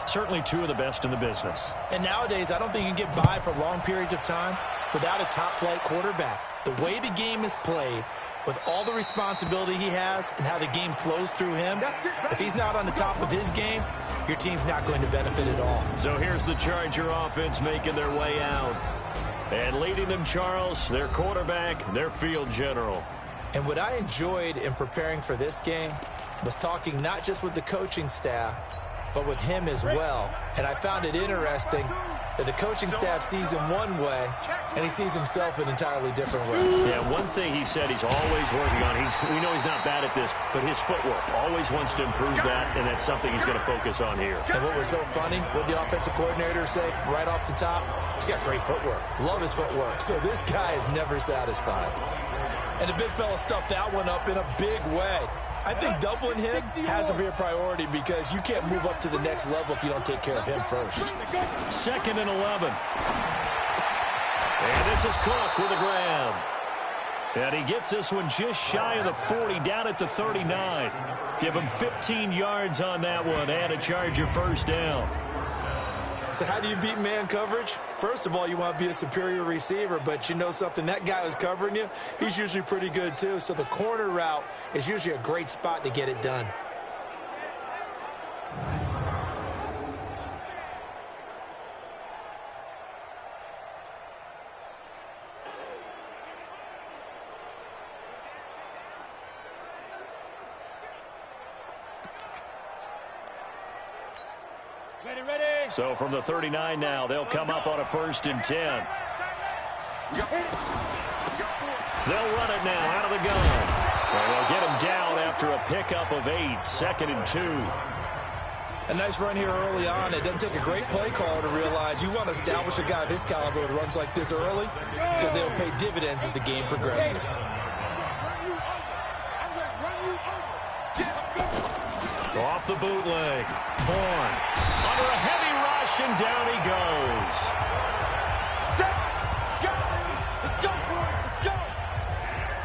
Certainly two of the best in the business. And nowadays, I don't think you can get by for long periods of time without a top-flight quarterback. The way the game is played, with all the responsibility he has and how the game flows through him, if he's not on the top of his game, your team's not going to benefit at all. So here's the Charger offense making their way out. And leading them, Charles, their quarterback, their field general. And what I enjoyed in preparing for this game was talking not just with the coaching staff, but with him as well. And I found it interesting that the coaching staff sees him one way, and he sees himself an entirely different way. Yeah, one thing he said he's always working on, we know he's not bad at this, but his footwork, always wants to improve that, and that's something he's going to focus on here. And what was so funny, what the offensive coordinator say right off the top, he's got great footwork. Love his footwork. So this guy is never satisfied. And the big fella stuffed that one up in a big way. I think doubling him has to be a priority because you can't move up to the next level if you don't take care of him first. 2nd and 11. And this is Cook with a grab. And he gets this one just shy of the 40, down at the 39. Give him 15 yards on that one and a Charger first down. So how do you beat man coverage? First of all, you want to be a superior receiver, but you know something, that guy who's covering you, he's usually pretty good too. So the corner route is usually a great spot to get it done. So from the 39 now, they'll come up on a 1st and 10. They'll run it now out of the gun. And they'll get him down after a pickup of 8, 2nd and 2. A nice run here early on. It doesn't take a great play caller to realize you want to establish a guy of his caliber with runs like this early because they'll pay dividends as the game progresses. Off the bootleg. Vaughn under a heavy rush, and down he goes. Let's go, boys. Let's go.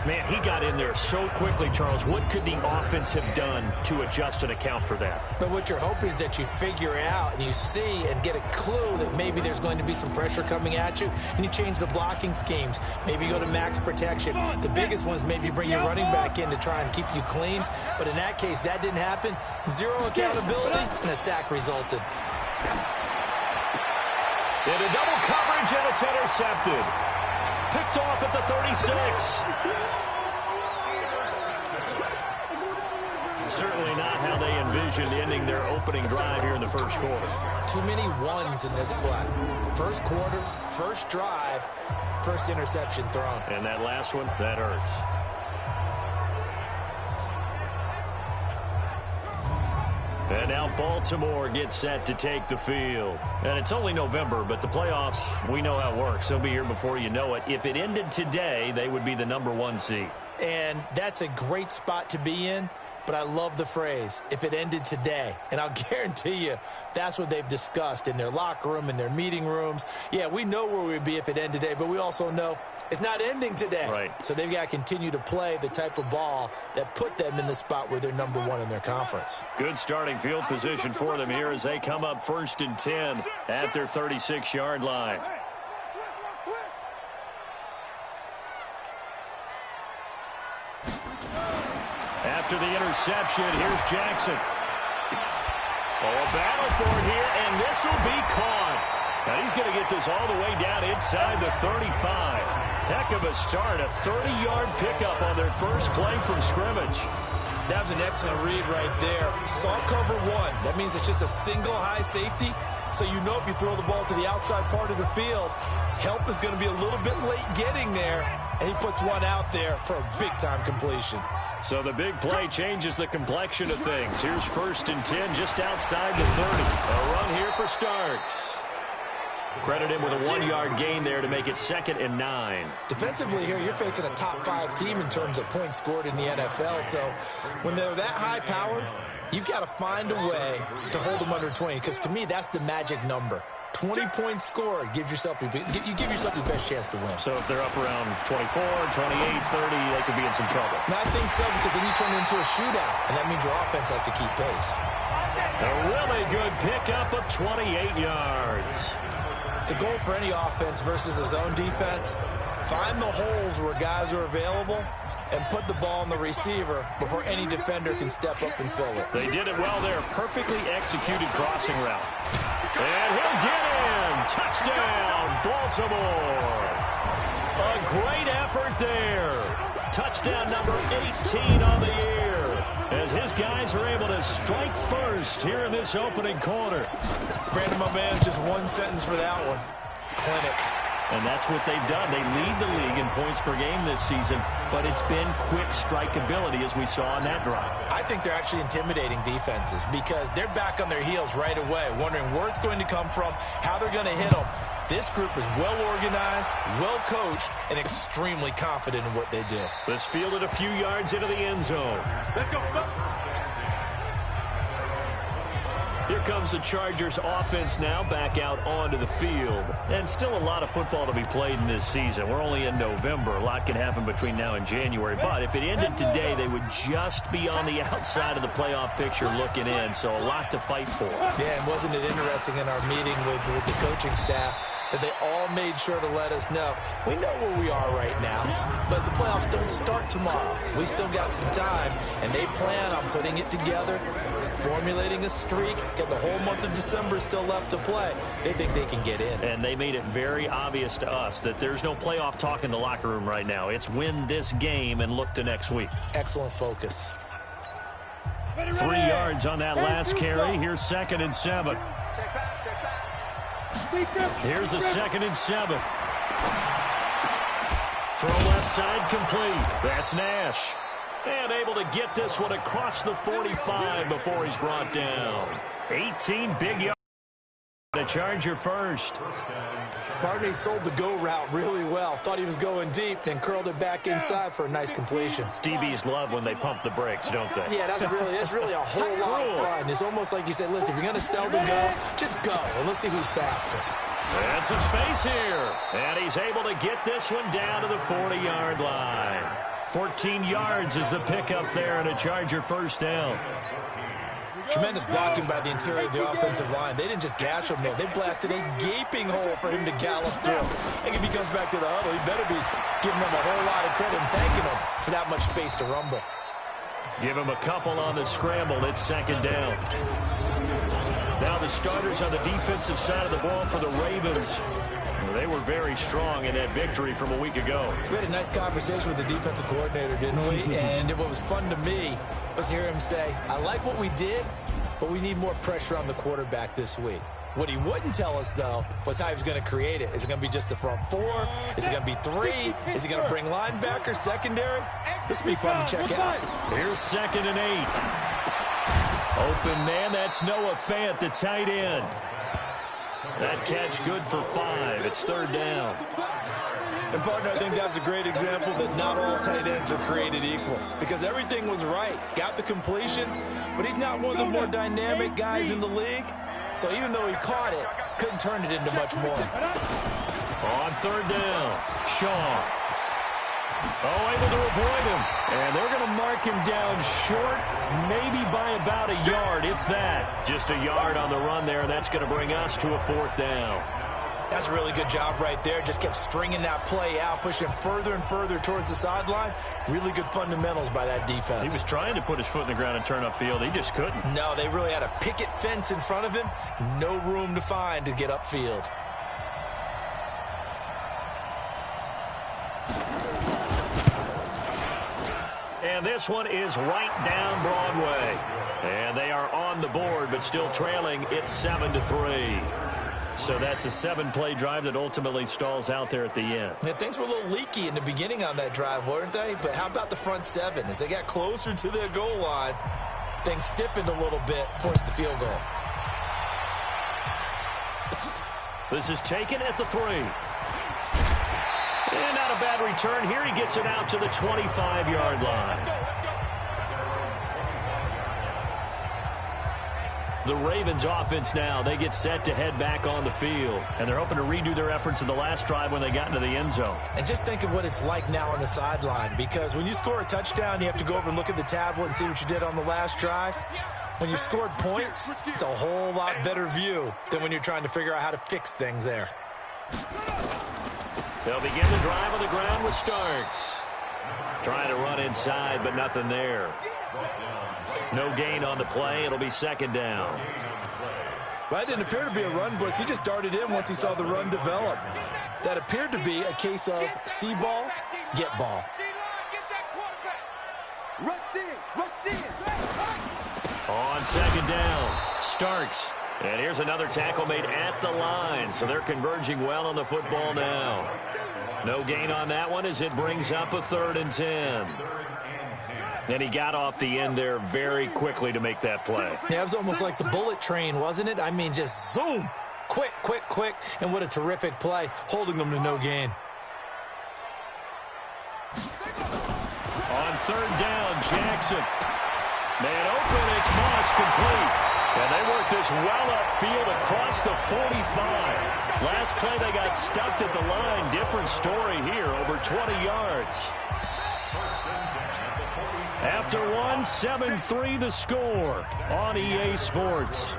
Man, he got in there so quickly, Charles. What could the offense have done to adjust and account for that? But what you're hoping is that you figure out and you see and get a clue that maybe there's going to be some pressure coming at you, and you change the blocking schemes. Maybe you go to max protection. The biggest one is maybe bring your running back in to try and keep you clean. But in that case, that didn't happen. Zero accountability, and a sack resulted. Into double coverage, and it's intercepted. Picked off at the 36. Certainly not how they envisioned ending their opening drive here in the first quarter. Too many ones in this play. First quarter, first drive, first interception thrown. And that last one, that hurts. And now Baltimore gets set to take the field. And it's only November, but the playoffs, we know how it works. They'll be here before you know it. If it ended today, they would be the #1 seed. And that's a great spot to be in. But I love the phrase, if it ended today. And I'll guarantee you, that's what they've discussed in their locker room, in their meeting rooms. Yeah, we know where we'd be if it ended today, but we also know it's not ending today. Right. So they've got to continue to play the type of ball that put them in the spot where they're #1 in their conference. Good starting field position for them here as they come up 1st and 10 at their 36-yard line. After the interception, here's Jackson. Oh, a battle for it here, and this will be caught. Now he's going to get this all the way down inside the 35. Heck of a start, a 30-yard pickup on their first play from scrimmage. That was an excellent read right there. Saw cover 1. That means it's just a single high safety. So you know if you throw the ball to the outside part of the field, help is going to be a little bit late getting there. And he puts one out there for a big-time completion. So the big play changes the complexion of things. Here's 1st and 10 just outside the 30. A run here for Starks. Credit him with a 1-yard gain there to make it 2nd and 9. Defensively here, you're facing a top-5 team in terms of points scored in the NFL. So when they're that high-powered, you've got to find a way to hold them under 20. Because to me, that's the magic number. 20 points scored gives yourself you give yourself your best chance to win. So if they're up around 24, 28, 30, they could be in some trouble. And I think so, because then you turn it into a shootout, and that means your offense has to keep pace. A really good pickup of 28 yards. The goal for any offense versus his own defense, find the holes where guys are available and put the ball on the receiver before any defender can step up and fill it. They did it well there. Perfectly executed crossing route. And he'll get in. Touchdown, Baltimore. A great effort there. Touchdown number 18 on the year, as his guys are able to strike first here in this opening quarter. Brandon, my man, just one sentence for that one. Clinic. And that's what they've done. They lead the league in points per game this season, but it's been quick strikeability, as we saw on that drive. I think they're actually intimidating defenses because they're back on their heels right away, wondering where it's going to come from, how they're going to hit them. This group is well organized, well coached, and extremely confident in what they do. This fielded a few yards into the end zone. Let's go. Here comes the Chargers offense now back out onto the field. And still a lot of football to be played in this season. We're only in November. A lot can happen between now and January. But if it ended today, they would just be on the outside of the playoff picture looking in. So a lot to fight for. Yeah, and wasn't it interesting in our meeting with the coaching staff that they all made sure to let us know, we know where we are right now, but the playoffs don't start tomorrow. We still got some time, and they plan on putting it together, formulating a streak, get the whole month of December still left to play. They think they can get in. And they made it very obvious to us that there's no playoff talk in the locker room right now. It's win this game and look to next week. Excellent focus. 3 yards on that last carry. Here's 2nd and 7. Here's a 2nd and 7. Throw left side complete. That's Nash. And able to get this one across the 45 before he's brought down. 18 big yards. The Charger first. Partner sold the go route really well. Thought he was going deep, then curled it back inside for a nice completion. DBs love when they pump the brakes, don't they? Yeah, that's really a whole lot of fun. It's almost like you said, listen, if you're going to sell the go, just go, and let's see who's faster. And some space here. And he's able to get this one down to the 40-yard line. 14 yards is the pickup there, and a Charger first down. Tremendous blocking by the interior of the offensive line. They didn't just gash him, though. They blasted a gaping hole for him to gallop through. I think if he comes back to the huddle, he better be giving him a whole lot of credit and thanking him for that much space to rumble. Give him a couple on the scramble. It's 2nd down. Now the starters on the defensive side of the ball for the Ravens. They were very strong in that victory from a week ago. We had a nice conversation with the defensive coordinator, didn't we? And what was fun to me was hear him say, I like what we did, but we need more pressure on the quarterback this week. What he wouldn't tell us, though, was how he was going to create it. Is it going to be just the front four? Is it going to be 3? Is he going to bring linebackers, secondary? This will be fun to check out. Here's 2nd and 8. Open man, that's Noah Fant, the tight end. That catch good for 5. It's 3rd down. And, partner, I think that's a great example that not all tight ends are created equal because everything was right. Got the completion, but he's not one of the more dynamic guys in the league. So even though he caught it, couldn't turn it into much more. On 3rd down, Shaw. Oh, able to avoid him. And they're going to mark him down short, maybe by about a yard, if that. Just a yard on the run there, and that's going to bring us to a 4th down. That's a really good job right there. Just kept stringing that play out, pushing further and further towards the sideline. Really good fundamentals by that defense. He was trying to put his foot in the ground and turn upfield. He just couldn't. No, they really had a picket fence in front of him. No room to find to get upfield. And this one is right down Broadway. And they are on the board, but still trailing. It's 7-3. So that's a 7-play drive that ultimately stalls out there at the end. Yeah, things were a little leaky in the beginning on that drive, weren't they? But how about the front 7? As they got closer to their goal line, things stiffened a little bit, forced the field goal. This is taken at the 3. And not a bad return here. He gets it out to the 25-yard line. The Ravens offense now, they get set to head back on the field. And they're hoping to redo their efforts in the last drive when they got into the end zone. And just think of what it's like now on the sideline. Because when you score a touchdown, you have to go over and look at the tablet and see what you did on the last drive. When you scored points, it's a whole lot better view than when you're trying to figure out how to fix things there. They'll begin the drive on the ground with Starks. Trying to run inside, but nothing there. No gain on the play. It'll be second down. Well, that didn't appear to be a run blitz. He just darted in once he saw the run develop. That appeared to be a case of see ball, get ball. On second down, Starks. And here's another tackle made at the line, so they're converging well on the football now. No gain on that one as it brings up a 3rd and 10. And he got off the end there very quickly to make that play. Yeah, it was almost like the bullet train, wasn't it? I mean, just zoom. Quick, quick, quick. And what a terrific play, holding them to no gain. On 3rd down, Jackson. Man open, it's Moss complete. And they work this well upfield across the 45. Last play, they got stuffed at the line. Different story here, over 20 yards. After one, 7-3 the score on EA Sports.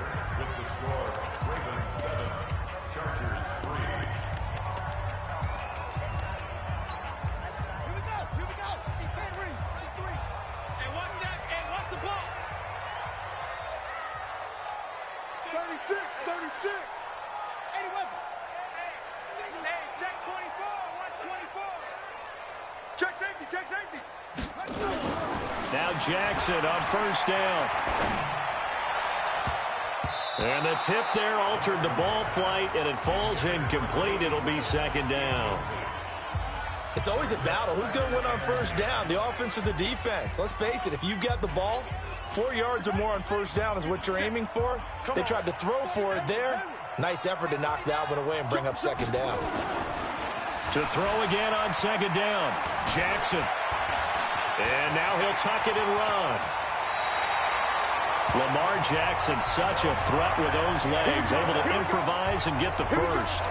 Now Jackson on 1st down. And the tip there altered the ball flight, and it falls incomplete. It'll be 2nd down. It's always a battle. Who's going to win on 1st down, the offense or the defense? Let's face it, if you've got the ball, 4 yards or more on 1st down is what you're aiming for. They tried to throw for it there. Nice effort to knock that one away and bring up 2nd down. To throw again on 2nd down, Jackson. And now he'll tuck it and run. Lamar Jackson, such a threat with those legs, able to improvise and get the first.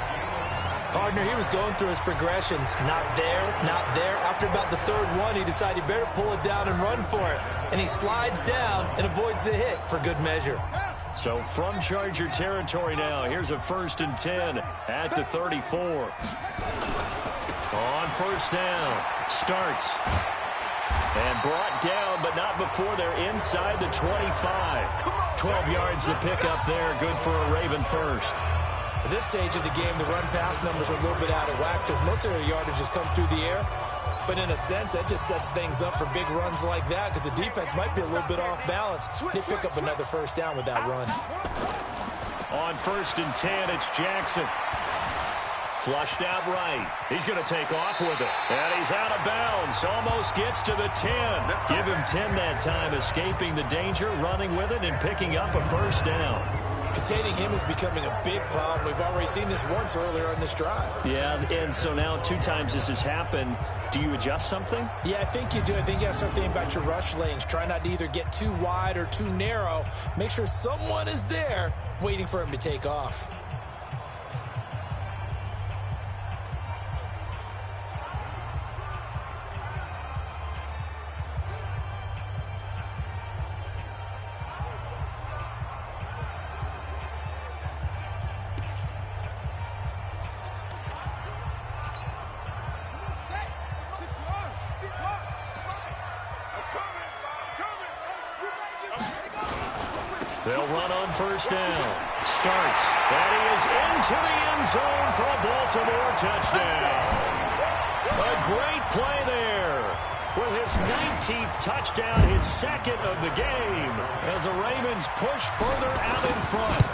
Partner, he was going through his progressions. Not there, not there. After about the 3rd one, he decided he better pull it down and run for it. And he slides down and avoids the hit for good measure. So from Charger territory now, here's a 1st and 10 at the 34. On 1st down, Starks. And brought down, but not before they're inside the 25. 12 yards to pick up there. Good for a Raven first. At this stage of the game, the run-pass numbers are a little bit out of whack because most of their yardage has come through the air. But in a sense, that just sets things up for big runs like that because the defense might be a little bit off balance. They pick up another 1st down with that run. On 1st and 10, it's Jackson. Flushed out right. He's going to take off with it. And he's out of bounds. Almost gets to the 10. Give him 10 that time, escaping the danger, running with it, and picking up a 1st down. Containing him is becoming a big problem. We've already seen this once earlier in this drive. Yeah, and so now 2 times this has happened. Do you adjust something? Yeah, I think you do. I think you got to start thinking about your rush lanes. Try not to either get too wide or too narrow. Make sure someone is there waiting for him to take off. They'll run on 1st down. Starts. And he is into the end zone for a Baltimore touchdown. A great play there. With his 19th touchdown, his 2nd of the game, as the Ravens push further out in front.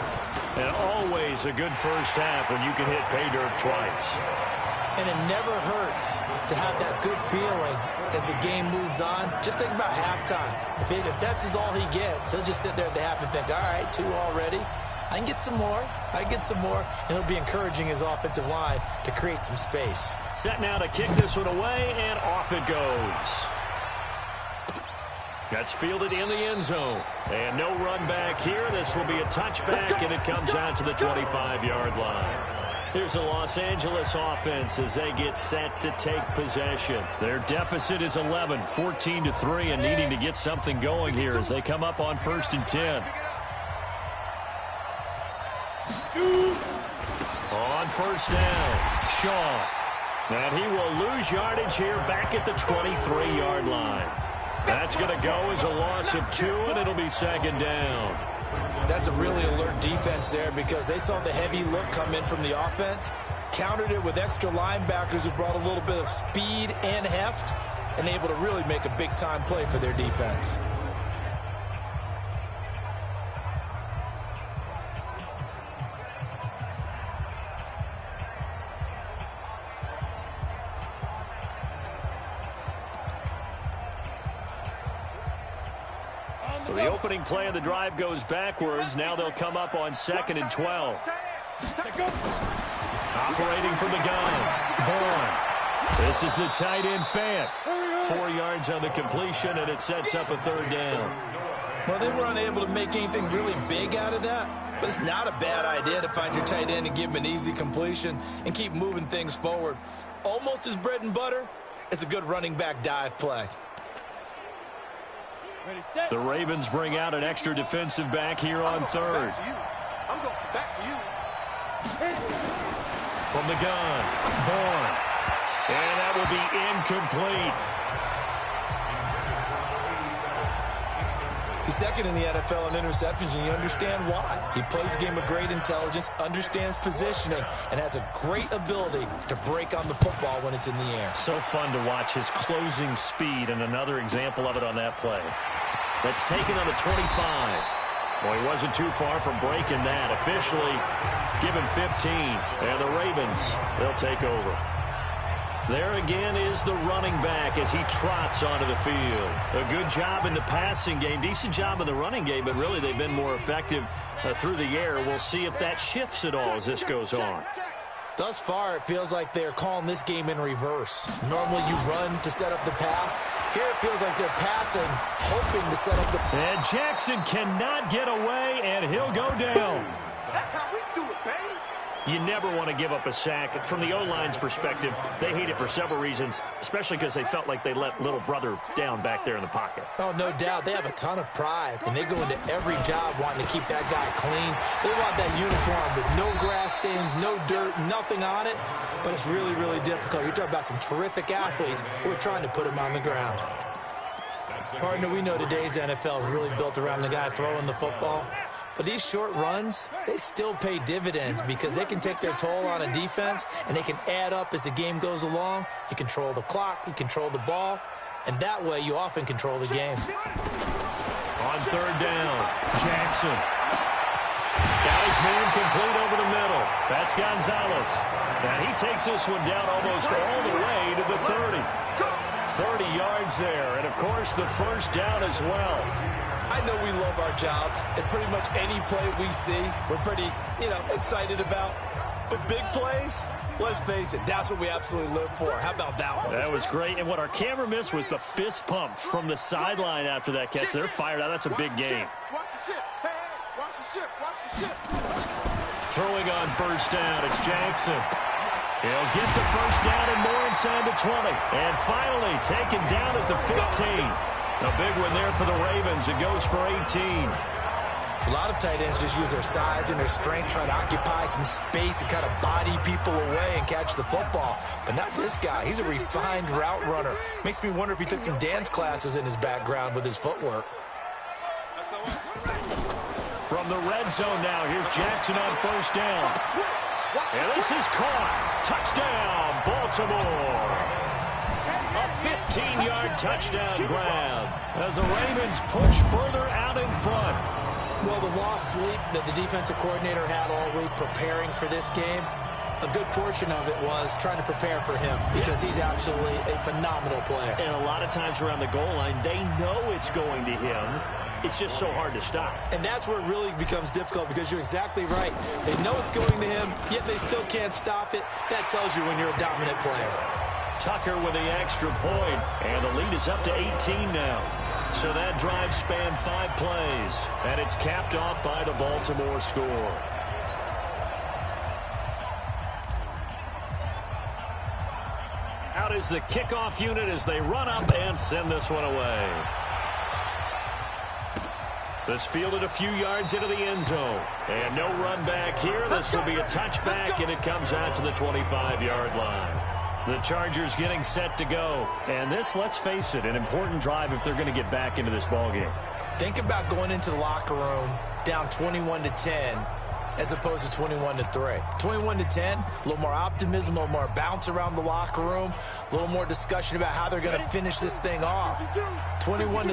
And always a good first half when you can hit pay dirt twice. And it never hurts to have that good feeling as the game moves on. Just think about halftime. If that's all he gets, he'll just sit there at the half and think, all right, 2 already. I can get some more. I can get some more. And it'll be encouraging his offensive line to create some space. Set now to kick this one away, and off it goes. That's fielded in the end zone. And no run back here. This will be a touchback, and it comes out to the 25-yard line. Here's a Los Angeles offense as they get set to take possession. Their deficit is 11, 14-3, and needing to get something going here as they come up on 1st and 10. On 1st down, Shaw. And he will lose yardage here back at the 23-yard line. That's going to go as a loss of 2, and it'll be 2nd down. That's a really alert defense there because they saw the heavy look come in from the offense, countered it with extra linebackers who brought a little bit of speed and heft, and able to really make a big-time play for their defense. So the opening play of the drive goes backwards. Now they'll come up on 2nd and 12. Operating from the gun, Vaughn. This is the tight end, Fant. 4 yards on the completion, and it sets up a 3rd down. Well, they were unable to make anything really big out of that, but it's not a bad idea to find your tight end and give him an easy completion and keep moving things forward. Almost as bread and butter, it's a good running back dive play. The Ravens bring out an extra defensive back here on 3rd. I'm going back to you. From the gun, Vaughn. And that will be incomplete. He's 2nd in the NFL in interceptions, and you understand why. He plays a game of great intelligence, understands positioning, and has a great ability to break on the football when it's in the air. So fun to watch his closing speed, and another example of it on that play. That's taken on the 25. Well, he wasn't too far from breaking that. Officially, give him 15. And the Ravens, they'll take over. There again is the running back as he trots onto the field. A good job in the passing game. Decent job in the running game, but really they've been more effective through the air. We'll see if that shifts at all as this goes on. Thus far, it feels like they're calling this game in reverse. Normally you run to set up the pass. Here it feels like they're passing, hoping to set up the... And Jackson cannot get away, and he'll go down. That's how we do it, baby. You never want to give up a sack. From the O-line's perspective, they hate it for several reasons, especially because they felt like they let little brother down back there in the pocket. Oh, no doubt. They have a ton of pride, and they go into every job wanting to keep that guy clean. They want that uniform with no grass stains, no dirt, nothing on it, but it's really, really difficult. You're talking about some terrific athletes who are trying to put him on the ground. Partner, we know today's NFL is really built around the guy throwing the football. But these short runs, they still pay dividends because they can take their toll on a defense and they can add up as the game goes along. You control the clock, you control the ball, and that way you often control the game. On 3rd down, Jackson. Got his man complete over the middle. That's Gonzalez. And he takes this one down almost all the way to the 30. 30 yards there, and of course the 1st down as well. I know we love our jobs, and pretty much any play we see, we're pretty, excited about. But big plays, let's face it, that's what we absolutely live for. How about that one? That was great, and what our camera missed was the fist pump from the sideline after that catch. They're fired out. That's a big game. Watch the ship. Hey, watch the ship. Watch the ship. Throwing on 1st down, it's Jackson. He'll get the 1st down and more inside the 20. And finally taken down at the 15. A big one there for the Ravens. It goes for 18. A lot of tight ends just use their size and their strength, trying to occupy some space and kind of body people away and catch the football. But not this guy. He's a refined route runner. Makes me wonder if he took some dance classes in his background with his footwork. From the red zone now, here's Jackson on 1st down. And this is caught. Touchdown, Baltimore. A 15-yard touchdown grab as the Ravens push further out in front. Well, the lost sleep that the defensive coordinator had all week preparing for this game, a good portion of it was trying to prepare for him because he's absolutely a phenomenal player. And a lot of times around the goal line, they know it's going to him. It's just so hard to stop. And that's where it really becomes difficult because you're exactly right. They know it's going to him, yet they still can't stop it. That tells you when you're a dominant player. Tucker with the extra point, and the lead is up to 18 now. So that drive spanned 5 plays, and it's capped off by the Baltimore score. out is the kickoff unit as they run up and send this one away. This fielded a few yards into the end zone. And no run back here. This will be a touchback, and it comes out to the 25-yard line. The Chargers getting set to go. And this, let's face it, an important drive if they're going to get back into this ballgame. Think about going into the locker room down 21-10 as opposed to 21-3. 21-10, a little more optimism, a little more bounce around the locker room, a little more discussion about how they're going to finish this thing off. 21-3,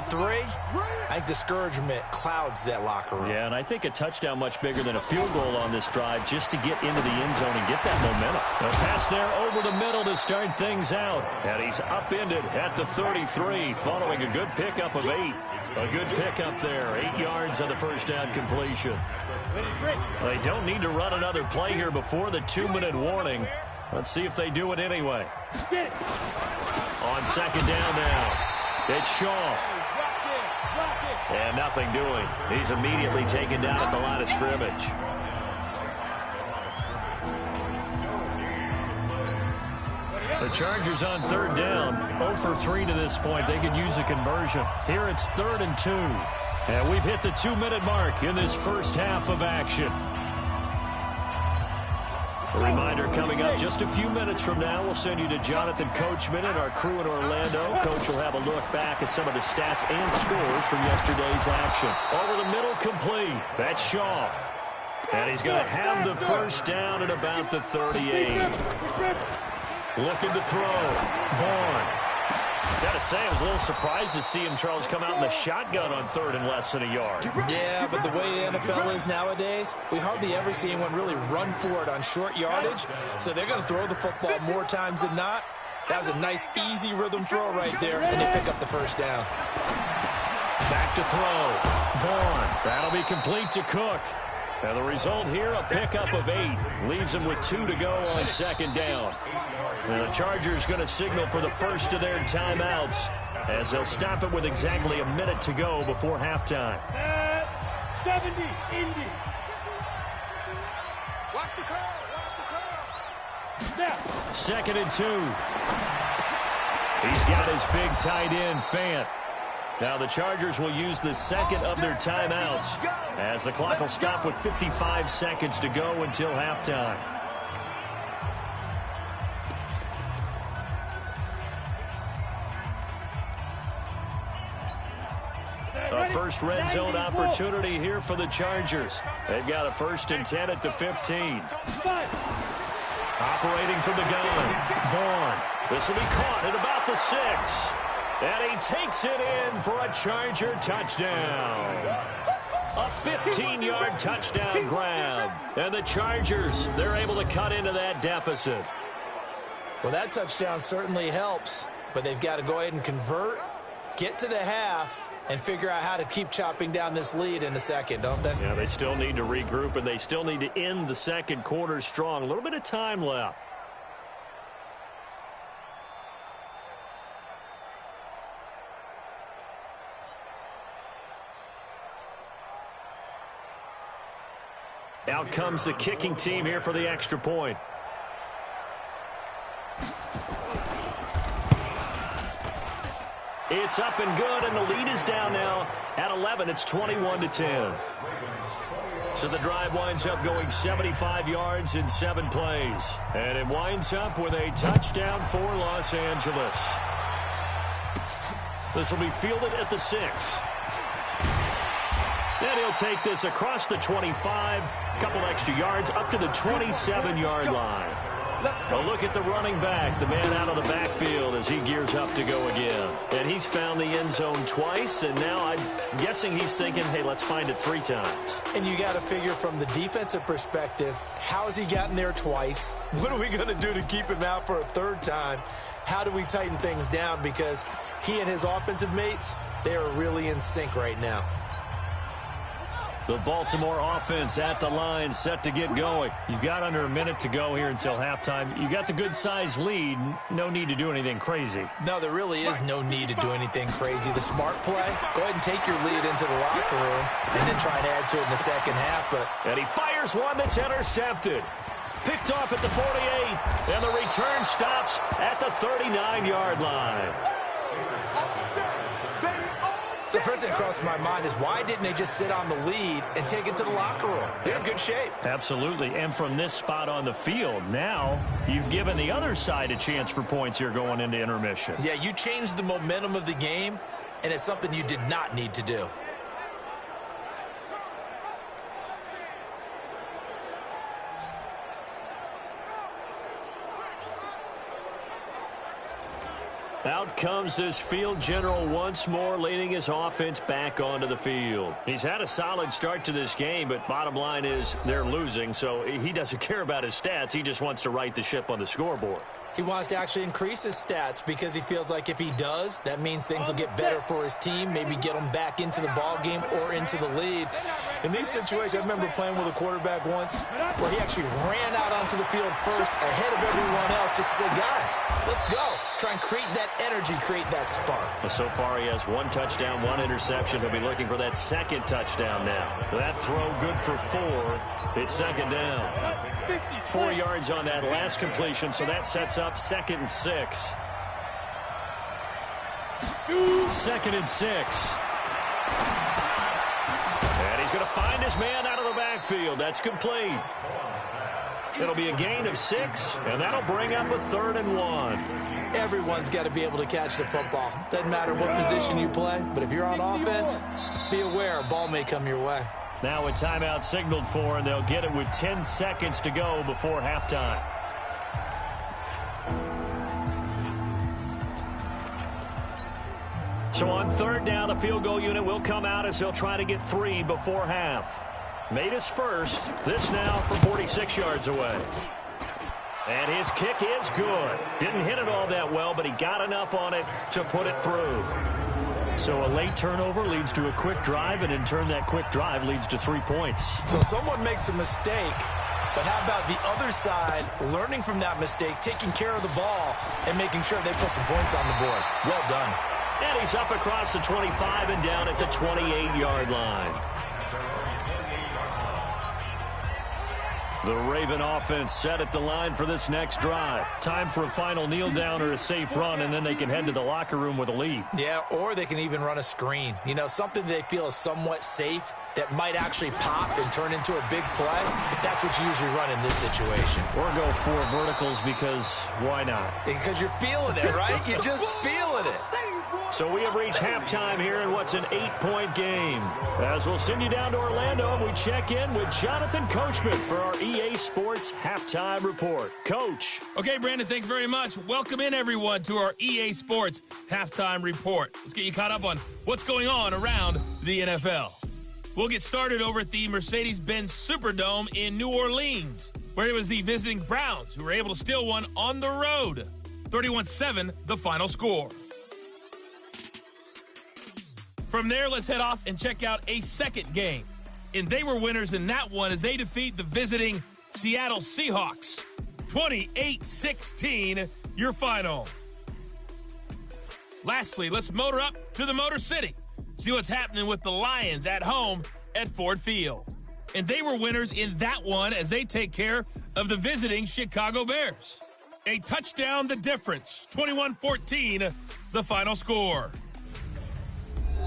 I think discouragement clouds that locker room. Yeah, and I think a touchdown much bigger than a field goal on this drive just to get into the end zone and get that momentum. A pass there over the middle to start things out. And he's upended at the 33 following a good pickup of 8. A good pickup there, 8 yards on the first down completion. They don't need to run another play here before the 2-minute warning. Let's see if they do it anyway. On second down now, it's Shaw. And nothing doing. He's immediately taken down at the line of scrimmage. The Chargers on third down, 0 for 3 to this point. They could use a conversion. Here it's 3rd and 2. And we've hit the 2-minute mark in this first half of action. A reminder coming up just a few minutes from now. We'll send you to Jonathan Coachman and our crew in Orlando. Coach will have a look back at some of the stats and scores from yesterday's action. Over the middle, complete. That's Shaw. And he's going to have the first down at about the 38. Looking to throw. Vaughn. Gotta say, I was a little surprised to see him, Charles, come out in the shotgun on 3rd and less than a yard. Yeah, but the way the NFL is nowadays, we hardly ever see anyone really run for it on short yardage. So they're going to throw the football more times than not. That was a nice, easy rhythm throw right there, and they pick up the first down. Back to throw. Vaughn. That'll be complete to Cook. And the result here, a pickup of 8. Leaves them with 2 to go on second down. And the Chargers going to signal for the first of their timeouts as they'll stop it with exactly a minute to go before halftime. 70, Indy. Watch the curl, Snap. 2nd and 2. He's got his big tight end, Fant. Now the Chargers will use the second of their timeouts as the clock will stop with 55 seconds to go until halftime. A first red zone opportunity here for the Chargers. They've got a 1st and 10 at the 15. Operating from the gun, Vaughn. This will be caught at about the 6. And he takes it in for a Charger touchdown. A 15-yard touchdown grab. And the Chargers, they're able to cut into that deficit. Well, that touchdown certainly helps, but they've got to go ahead and convert, get to the half, and figure out how to keep chopping down this lead in the second, don't they? Yeah, they still need to regroup, and they still need to end the second quarter strong. A little bit of time left. Out comes the kicking team here for the extra point. It's up and good, and the lead is down now at 11. It's 21-10. So the drive winds up going 75 yards in 7 plays. And it winds up with a touchdown for Los Angeles. This will be fielded at the 6. Then he'll take this across the 25, a couple extra yards, up to the 27-yard line. A look at the running back, the man out of the backfield as he gears up to go again. And he's found the end zone twice, and now I'm guessing he's thinking, hey, let's find it 3 times. And you got to figure from the defensive perspective, how has he gotten there twice? What are we going to do to keep him out for a 3rd time? How do we tighten things down? Because he and his offensive mates, they are really in sync right now. The Baltimore offense at the line, set to get going. You've got under a minute to go here until halftime. You got the good-sized lead. No need to do anything crazy. No, there really is no need to do anything crazy. The smart play, go ahead and take your lead into the locker room and then try and add to it in the second half. And he fires one that's intercepted. Picked off at the 48, and the return stops at the 39-yard line. So the first thing that crossed my mind is why didn't they just sit on the lead and take it to the locker room? They're in good shape. Absolutely, and from this spot on the field, now you've given the other side a chance for points here going into intermission. Yeah, you changed the momentum of the game, and it's something you did not need to do. Out comes this field general once more, leading his offense back onto the field. He's had a solid start to this game, but bottom line is they're losing, so he doesn't care about his stats. He just wants to right the ship on the scoreboard. He wants to actually increase his stats because he feels like if he does, that means things will get better for his team, maybe get them back into the ball game or into the lead. In these situations, I remember playing with a quarterback once where he actually ran out onto the field first ahead of everyone else just to say, guys, let's go. Try and create that energy, create that spark. Well, so far he has 1 touchdown, 1 interception. He'll be looking for that second touchdown now. That throw good for 4. It's second down. 4 yards on that last completion, so that sets up 2nd and 6. 2nd and 6. And he's going to find his man out of the backfield. That's complete. It'll be a gain of 6, and that'll bring up a 3rd and 1. Everyone's got to be able to catch the football. Doesn't matter what position you play, but if you're on offense, be aware a ball may come your way. Now a timeout signaled for, and they'll get it with 10 seconds to go before halftime. So on 3rd down, the field goal unit will come out as they'll try to get 3 before half. Made his first. This now from 46 yards away. And his kick is good. Didn't hit it all that well, but he got enough on it to put it through. So a late turnover leads to a quick drive, and in turn that quick drive leads to 3 points. So someone makes a mistake, but how about the other side learning from that mistake, taking care of the ball, and making sure they put some points on the board? Well done. And he's up across the 25 and down at the 28-yard line. The Raven offense set at the line for this next drive. Time for a final kneel down or a safe run, and then they can head to the locker room with a lead. Yeah, or they can even run a screen. You know, something they feel is somewhat safe that might actually pop and turn into a big play. That's what you usually run in this situation. Or go 4 verticals because why not? Because you're feeling it, right? You're just feeling it. So we have reached halftime here in what's an 8-point game. As we'll send you down to Orlando, and we check in with Jonathan Coachman for our EA Sports Halftime Report. Coach. Okay, Brandon, thanks very much. Welcome in, everyone, to our EA Sports Halftime Report. Let's get you caught up on what's going on around the NFL. We'll get started over at the Mercedes-Benz Superdome in New Orleans, where it was the visiting Browns who were able to steal one on the road. 31-7, the final score. From there, let's head off and check out a second game. And they were winners in that one as they defeat the visiting Seattle Seahawks. 28-16, your final. Lastly, let's motor up to the Motor City. See what's happening with the Lions at home at Ford Field. And they were winners in that one as they take care of the visiting Chicago Bears. A touchdown the difference. 21-14, the final score.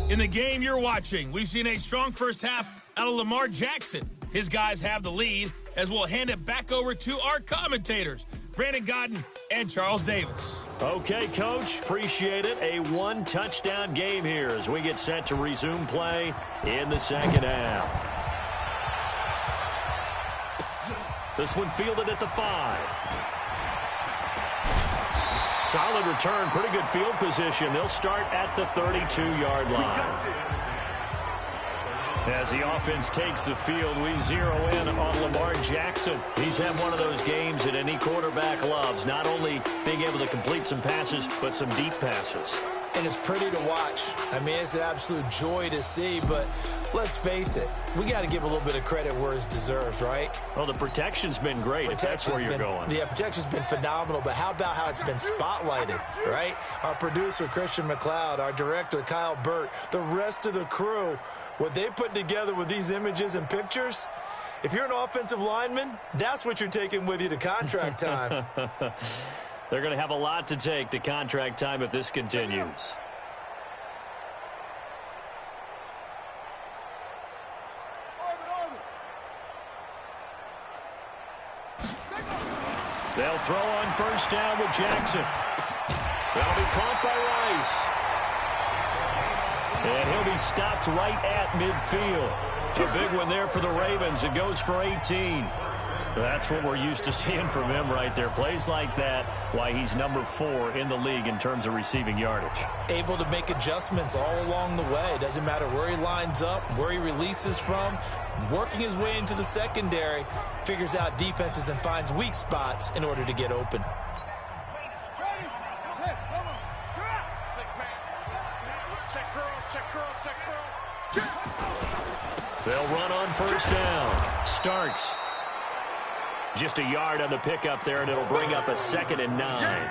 In the game you're watching, we've seen a strong first half out of Lamar Jackson. His guys have the lead as we'll hand it back over to our commentators, Brandon Godden and Charles Davis. Okay, Coach, appreciate it. A 1-touchdown game here as we get set to resume play in the second half. This one fielded at the 5. Solid return, pretty good field position. They'll start at the 32-yard line. As the offense takes the field, we zero in on Lamar Jackson. He's had one of those games that any quarterback loves, not only being able to complete some passes, but some deep passes. And it's pretty to watch. I mean, it's an absolute joy to see, but let's face it, we got to give a little bit of credit where it's deserved, right? Well, the protection's been great, if that's where you're going. Yeah, protection's been phenomenal, but how about how it's been spotlighted, right? Our producer, Christian McLeod, our director, Kyle Burt, the rest of the crew, what they put together with these images and pictures, If you're an offensive lineman, that's what you're taking with you to contract time. They're going to have a lot to take to contract time if this continues. They'll throw on first down with Jackson. That'll be caught by Rice. And he'll be stopped right at midfield. A big one there for the Ravens. It goes for 18. That's what we're used to seeing from him right there. Plays like that, why he's number 4 in the league in terms of receiving yardage. Able to make adjustments all along the way. Doesn't matter where he lines up, where he releases from. Working his way into the secondary, figures out defenses and finds weak spots in order to get open. They'll run on first down. Starks. Just a yard on the pickup there, and it'll bring up a 2nd and 9.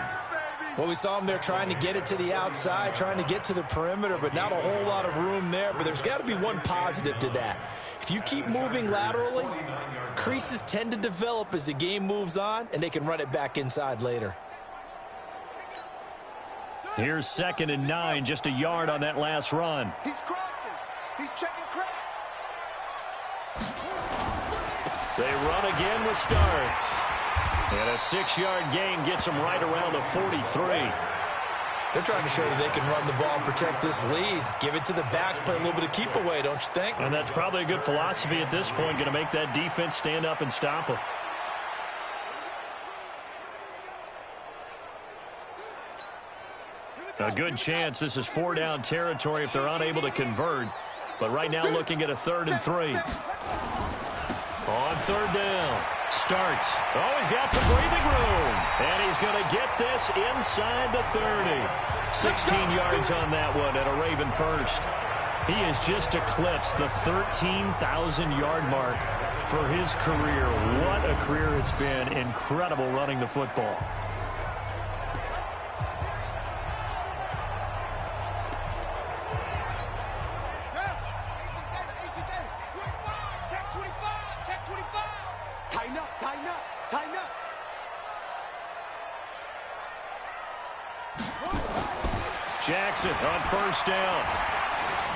Well, we saw him there trying to get it to the outside, trying to get to the perimeter, but not a whole lot of room there. But there's got to be one positive to that. If you keep moving laterally, creases tend to develop as the game moves on, and they can run it back inside later. Here's 2nd and 9, just a yard on that last run. He's crossing. He's checking crack. They run again with Starks. And a 6-yard gain gets them right around the 43. They're trying to show that they can run the ball and protect this lead. Give it to the backs, play a little bit of keep away, don't you think? And that's probably a good philosophy at this point, going to make that defense stand up and stop them. A good chance this is 4-down territory if they're unable to convert. But right now looking at a 3rd and 3. On 3rd down, Starks. Oh, he's got some breathing room. And he's going to get this inside the 30. 16 yards on that one and a Raven first. He has just eclipsed the 13,000-yard mark for his career. What a career it's been. Incredible running the football. Jackson on first down.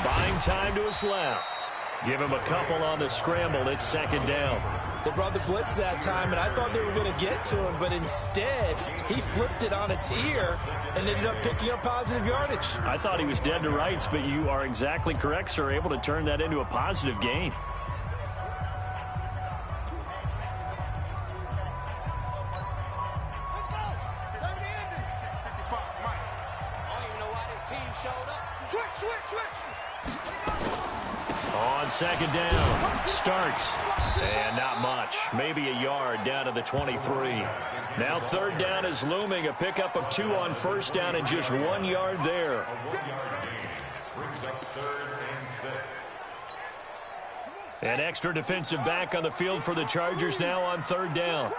Buying time to his left. Give him a couple on the scramble. It's 2nd down. They brought the blitz that time, and I thought they were going to get to him, but instead, he flipped it on its ear and ended up picking up positive yardage. I thought he was dead to rights, but you are exactly correct, sir. Able to turn that into a positive gain. On 2nd down, Starks. And not much. Maybe a yard down to the 23. Now 3rd down is looming. A pickup of 2 on first down and just 1 yard there. An extra defensive back on the field for the Chargers now on 3rd down.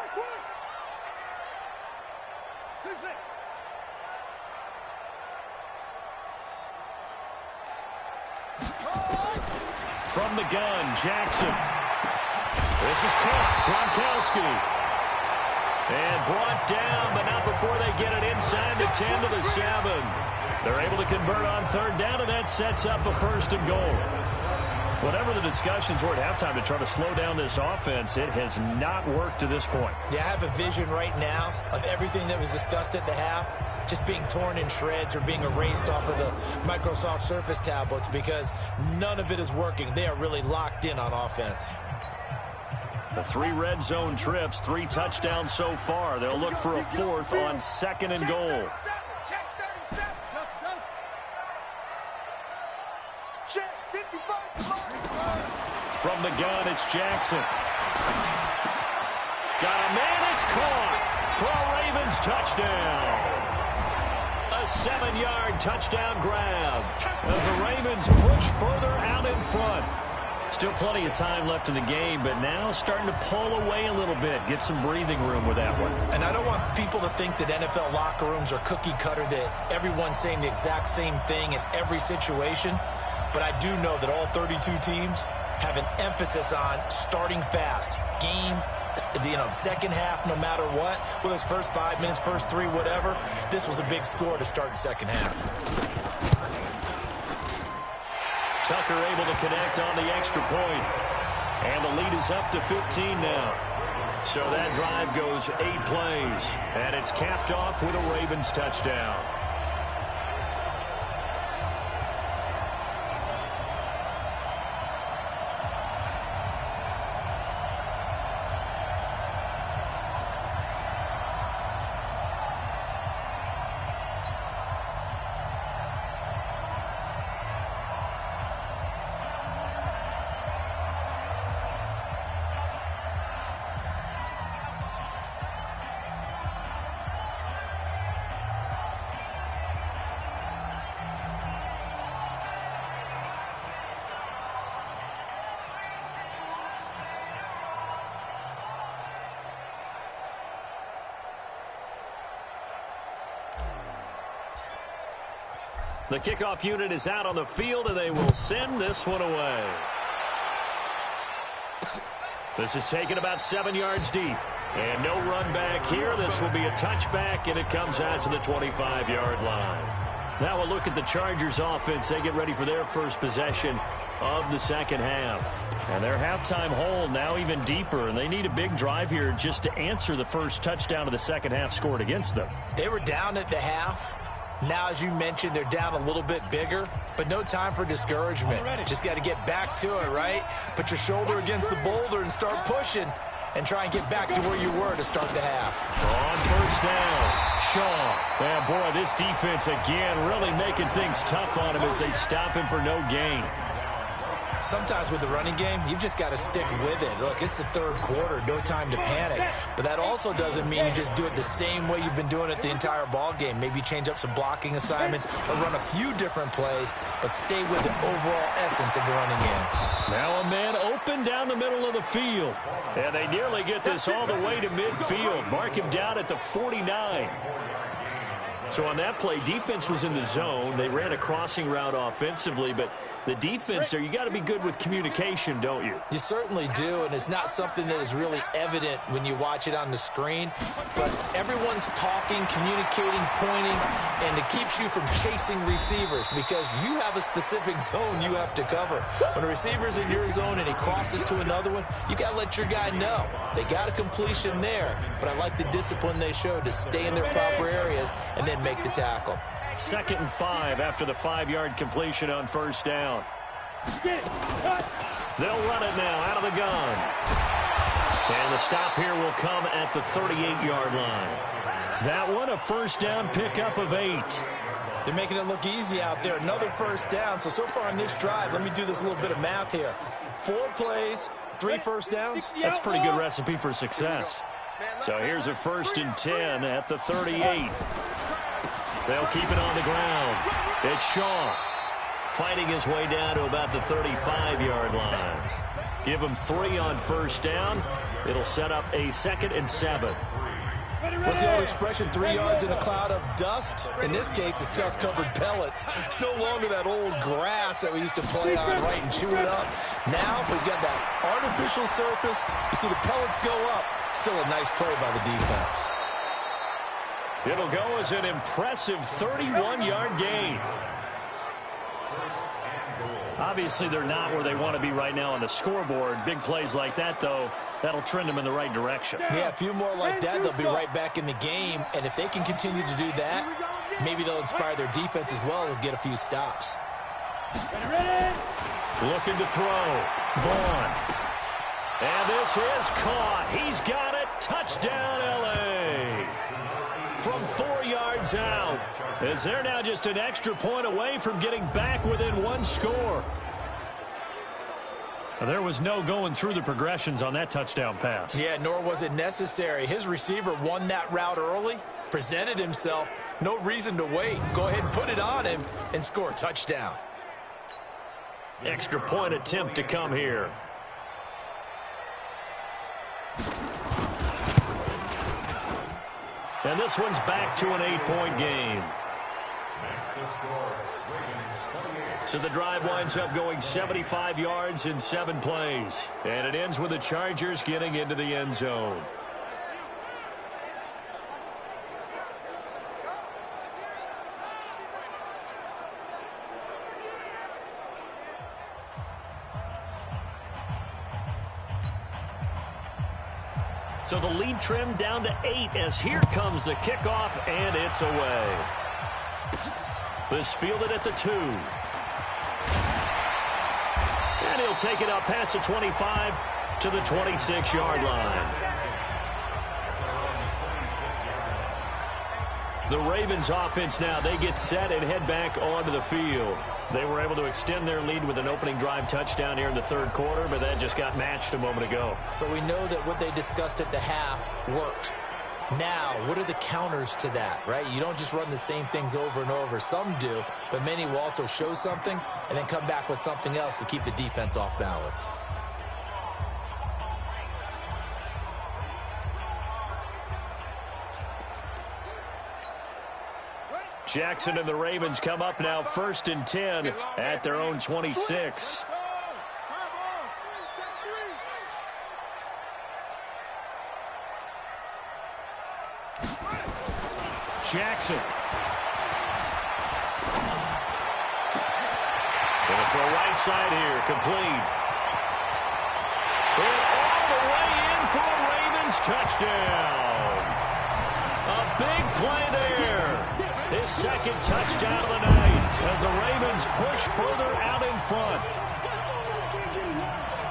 From the gun, Jackson. This is caught. Gronkowski. And brought down, but not before they get it inside the 10 to the 7. They're able to convert on 3rd down, and that sets up a 1st and goal. Whatever the discussions were at halftime to try to slow down this offense, it has not worked to this point. Yeah, I have a vision right now of everything that was discussed at the half just being torn in shreds or being erased off of the Microsoft Surface tablets because none of it is working. They are really locked in on offense. The 3 red zone trips, 3 touchdowns so far. They'll look for a 4th on 2nd and goal. From the gun, it's Jackson. Got a man, it's caught for a Ravens touchdown. A 7-yard touchdown grab as the Ravens push further out in front. Still plenty of time left in the game, but now starting to pull away a little bit, get some breathing room with that one. And I don't want people to think that NFL locker rooms are cookie cutter, that everyone's saying the exact same thing in every situation. But I do know that all 32 teams have an emphasis on starting fast. Game, the second half, no matter what, with those first 5 minutes, first 3, whatever, this was a big score to start the second half. Tucker able to connect on the extra point. And the lead is up to 15 now. So that drive goes 8 plays. And it's capped off with a Ravens touchdown. The kickoff unit is out on the field, and they will send this one away. This is taken about 7 yards deep. And no run back here. This will be a touchback, and it comes out to the 25-yard line. Now we'll look at the Chargers offense. They get ready for their first possession of the second half. And their halftime hole now even deeper, and they need a big drive here just to answer the first touchdown of the second half scored against them. They were down at the half. Now, as you mentioned, they're down a little bit bigger, but no time for discouragement. Just got to get back to it, right? Put your shoulder against the boulder and start pushing and try and get back to where you were to start the half. On first down, Shaw. And boy, this defense again really making things tough on him as they stop him for no gain. Sometimes with the running game, you've just got to stick with it. Look, it's the third quarter, no time to panic. But that also doesn't mean you just do it the same way you've been doing it the entire ball game. Maybe change up some blocking assignments or run a few different plays, but stay with the overall essence of the running game. Now a man open down the middle of the field. And they nearly get this all the way to midfield. Mark him down at the 49. So on that play, defense was in the zone. They ran a crossing route offensively, but the defense there, you got to be good with communication, don't you? You certainly do, and it's not something that is really evident when you watch it on the screen. But everyone's talking, communicating, pointing, and it keeps you from chasing receivers because you have a specific zone you have to cover. When a receiver's in your zone and he crosses to another one, you got to let your guy know. They got a completion there, but I like the discipline they showed to stay in their proper areas and then make the tackle. 2nd and 5 after the 5-yard completion on first down. They'll run it now out of the gun. And the stop here will come at the 38-yard line. That one a first down pickup of 8. They're making it look easy out there. Another first down. So far on this drive, let me do this little bit of math here. 4 plays, 3 first downs. That's a pretty good recipe for success. So here's a 1st and 10 at the 38. They'll keep it on the ground. It's Shaw fighting his way down to about the 35-yard line. Give him 3 on first down. It'll set up a 2nd and 7. What's the old expression, 3 yards in a cloud of dust? In this case, it's dust-covered pellets. It's no longer that old grass that we used to play on, right, and chew it up. Now we've got that artificial surface. You see the pellets go up. Still a nice play by the defense. It'll go as an impressive 31-yard gain. Obviously, they're not where they want to be right now on the scoreboard. Big plays like that, though, that'll trend them in the right direction. Yeah, a few more like that, they'll be right back in the game. And if they can continue to do that, maybe they'll inspire their defense as well and get a few stops. Looking to throw. Vaughn. And this is caught. He's got it. Touchdown, L.A. From 4 yards out, as they're now just an extra point away from getting back within 1 score. There was no going through the progressions on that touchdown pass. Yeah, nor was it necessary. His receiver won that route early, presented himself, no reason to wait. Go ahead and put it on him and score a touchdown. Extra point attempt to come here. And this one's back to an 8-point game. So the drive winds up going 75 yards in 7 plays. And it ends with the Chargers getting into the end zone. So the lead trimmed down to 8 as here comes the kickoff, and it's away. This fielded at the 2. And he'll take it up past the 25 to the 26-yard line. The Ravens offense now, they get set and head back onto the field. They were able to extend their lead with an opening drive touchdown here in the 3rd quarter, but that just got matched a moment ago. So we know that what they discussed at the half worked. Now, what are the counters to that, right? You don't just run the same things over and over. Some do, but many will also show something and then come back with something else to keep the defense off balance. Jackson and the Ravens come up now 1st and 10 at their own 26. Jackson. Gonna throw right side here, complete. And all the way in for a Ravens touchdown. A big play there. His 2nd touchdown of the night as the Ravens push further out in front.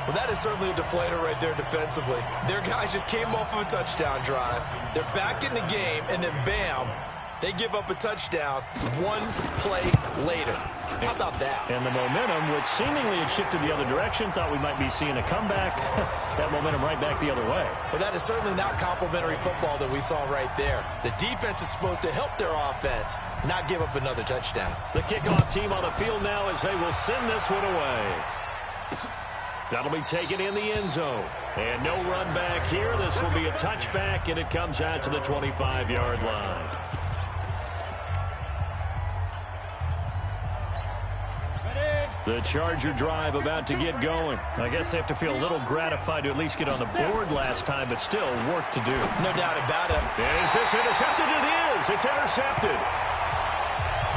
Well, that is certainly a deflator right there defensively. Their guys just came off of a touchdown drive. They're back in the game, and then bam, they give up a touchdown 1 play later. How about that? And the momentum, which seemingly had shifted the other direction, thought we might be seeing a comeback. That momentum right back the other way. Well, that is certainly not complimentary football that we saw right there. The defense is supposed to help their offense, not give up another touchdown. The kickoff team on the field now as they will send this one away. That'll be taken in the end zone. And no run back here. This will be a touchback, and it comes out to the 25-yard line. The Charger drive about to get going. I guess they have to feel a little gratified to at least get on the board last time, but still work to do. No doubt about it. Is this intercepted? It is. It's intercepted.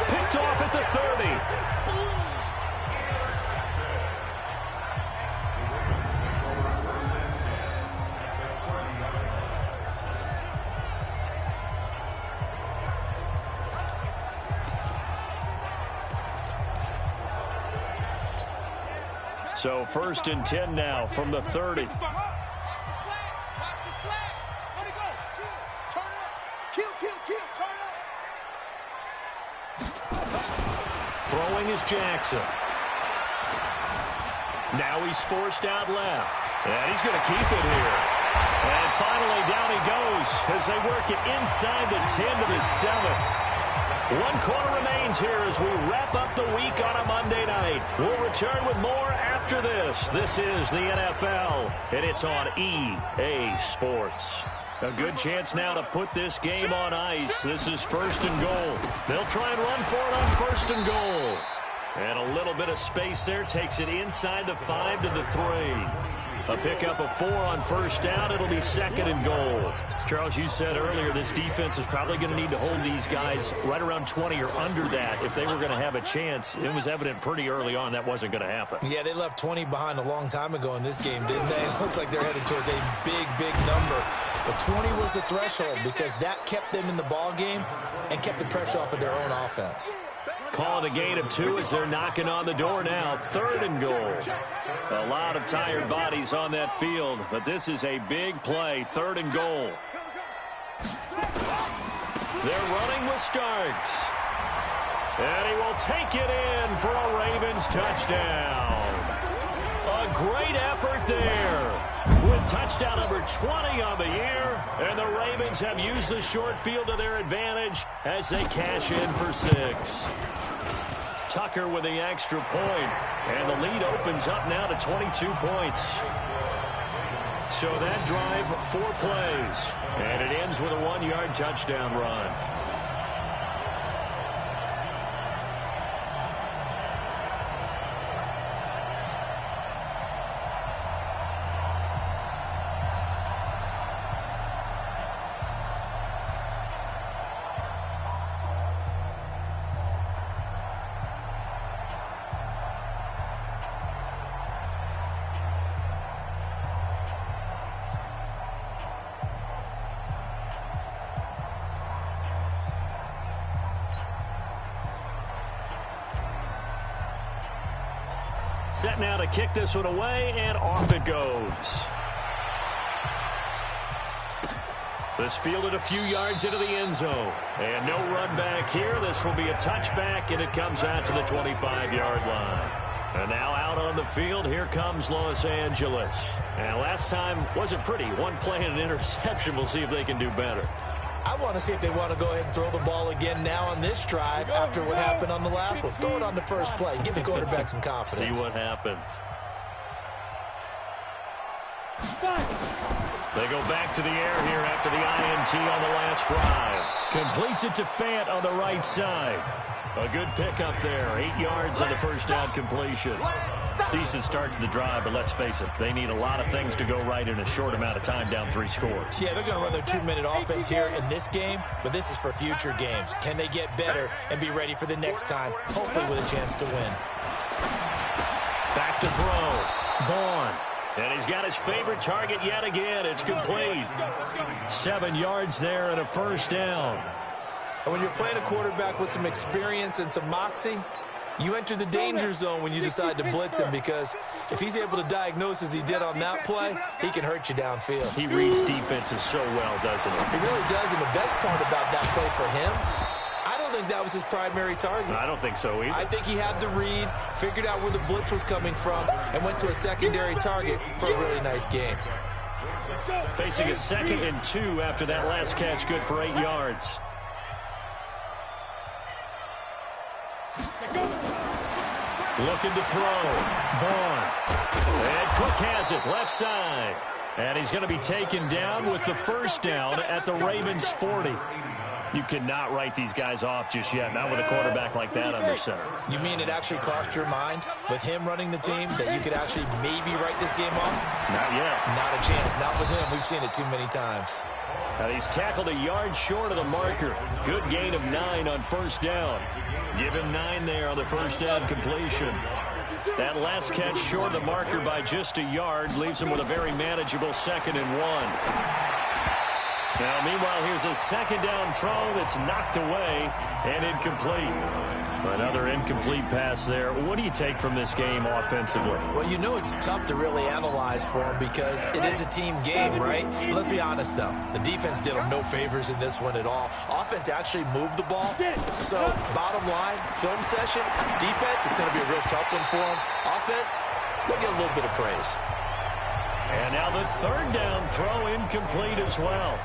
Picked off at the 30. So 1st and 10 now from the 30. Throwing is Jackson. Now he's forced out left. And he's going to keep it here. And finally down he goes as they work it inside the 10 to the 7. 1 quarter remains here as we wrap up the week on a Monday night. We'll return with more after this. This is the NFL, and it's on EA Sports. A good chance now to put this game on ice. This is 1st and goal. They'll try and run for it on 1st and goal. And a little bit of space there takes it inside the 5 to the 3. A pickup of 4 on 1st down. It'll be 2nd and goal. Charles, you said earlier this defense is probably going to need to hold these guys right around 20 or under that if they were going to have a chance. It was evident pretty early on that wasn't going to happen. Yeah, they left 20 behind a long time ago in this game, didn't they? It looks like they're headed towards a big, big number. But 20 was the threshold because that kept them in the ball game and kept the pressure off of their own offense. Calling a gain of 2 as they're knocking on the door now. 3rd and goal. A lot of tired bodies on that field, but this is a big play. 3rd and goal. They're running with Starks. And he will take it in for a Ravens touchdown. A great effort there with touchdown number 20 on the year. And the Ravens have used the short field to their advantage as they cash in for 6. Tucker with the extra point. And the lead opens up now to 22 points. So that drive, 4 plays. And it ends with a 1-yard touchdown run. Set now to kick this one away, and off it goes. This fielded a few yards into the end zone. And no run back here. This will be a touchback, and it comes out to the 25-yard line. And now out on the field, here comes Los Angeles. And last time wasn't pretty. One play and an interception. We'll see if they can do better. I want to see if they want to go ahead and throw the ball again now on this drive after what happened on the last one. Throw it on the first play. Give the quarterback some confidence. See what happens. They go back to the air here after the INT on the last drive. Completes it to Fant on the right side. A good pickup there. 8 yards on the first down completion. Decent start to the drive, but let's face it, they need a lot of things to go right in a short amount of time, down 3 scores. Yeah, they're going to run their 2-minute offense here in this game, but this is for future games. Can they get better and be ready for the next time, hopefully with a chance to win? Back to throw. Vaughn. And he's got his favorite target yet again. It's complete. 7 yards there and a first down. And when you're playing a quarterback with some experience and some moxie, you enter the danger zone when you decide to blitz him, because if he's able to diagnose as he did on that play, he can hurt you downfield. He reads defenses so well, doesn't he? He really does, and the best part about that play for him, I don't think that was his primary target. I don't think so either. I think he had the read, figured out where the blitz was coming from, and went to a secondary target for a really nice game. Facing a 2nd and 2 after that last catch, good for 8 yards. Looking to throw. Vaughn. And Cook has it, left side. And he's going to be taken down with the first down at the Ravens' 40. You cannot write these guys off just yet, not with a quarterback like that under center. You mean it actually crossed your mind with him running the team that you could actually maybe write this game off? Not yet. Not a chance. Not with him. We've seen it too many times. Now he's tackled a yard short of the marker. Good gain of 9 on first down. Give him 9 there on the first down completion. That last catch short of the marker by just a yard leaves him with a very manageable 2nd and 1. Now, meanwhile, here's a 2nd down throw that's knocked away and incomplete. Another incomplete pass there. What do you take from this game offensively? Well, you know it's tough to really analyze for him because it is a team game, right? Let's be honest, though. The defense did him no favors in this one at all. Offense actually moved the ball. So, bottom line, film session, defense is going to be a real tough one for him. Offense, they'll get a little bit of praise. And now the 3rd down throw incomplete as well.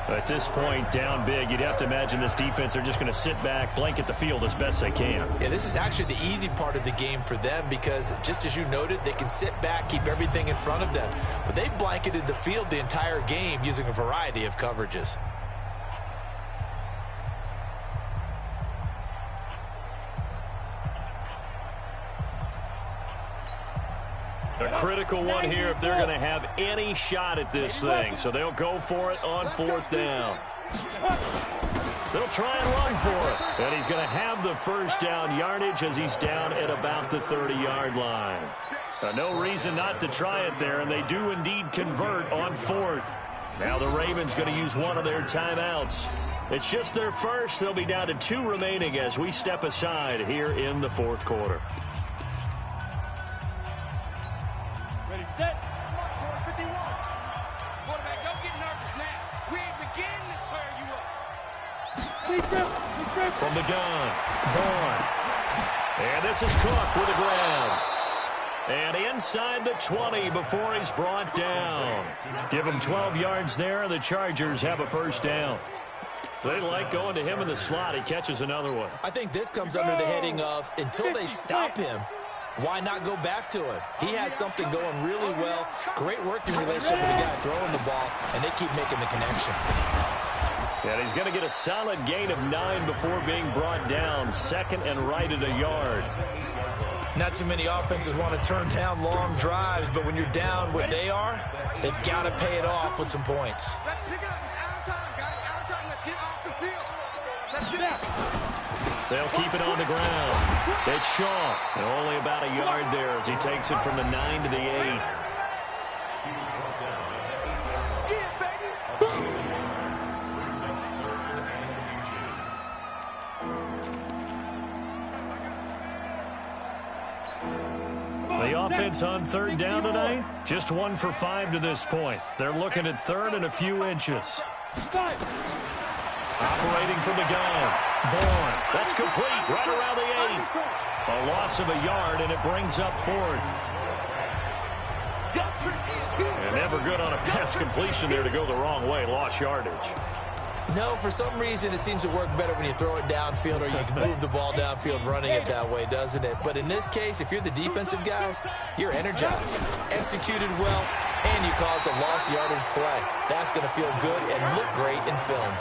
At this point, down big, you'd have to imagine this defense, they're just going to sit back, blanket the field as best they can. Yeah, this is actually the easy part of the game for them because, just as you noted, they can sit back, keep everything in front of them. But they've blanketed the field the entire game using a variety of coverages. A critical one here if they're going to have any shot at this thing. So they'll go for it on 4th down. They'll try and run for it. And he's going to have the first down yardage as he's down at about the 30-yard line. No reason not to try it there, and they do indeed convert on 4th. Now the Ravens going to use one of their timeouts. It's just their first. They'll be down to 2 remaining as we step aside here in the 4th quarter. Ready, set. 51. Quarterback, don't get nervous now. We ain't beginning to tear you up. From the gun, Vaughn. And this is Cook with the ground. And inside the 20 before he's brought down. Give him 12 yards there, and the Chargers have a first down. They like going to him in the slot. He catches another one. I think this comes under the heading of, until they stop him, why not go back to it? He has something going really well. Great working relationship with the guy throwing the ball, and they keep making the connection. And he's going to get a solid gain of 9 before being brought down. 2nd and right at a yard. Not too many offenses want to turn down long drives, but when you're down what they are, they've got to pay it off with some points. Let's pick it up. It's out of time, guys. Out of time. Let's get off the field. Let's get out. They'll keep it on the ground. It's Shaw. And only about a yard there as he takes it from the 9 to the 8. The offense on third down tonight, just 1 for 5 to this point. They're looking at third and a few inches. Operating from the gun. Bourne. That's complete right around the 8. A loss of a yard, and it brings up fourth. And never good on a pass completion there to go the wrong way. Lost yardage. No, for some reason, it seems to work better when you throw it downfield or you can move the ball downfield running it that way, doesn't it? But in this case, if you're the defensive guys, you're energized, executed well, and you caused a lost yardage play. That's going to feel good and look great in film.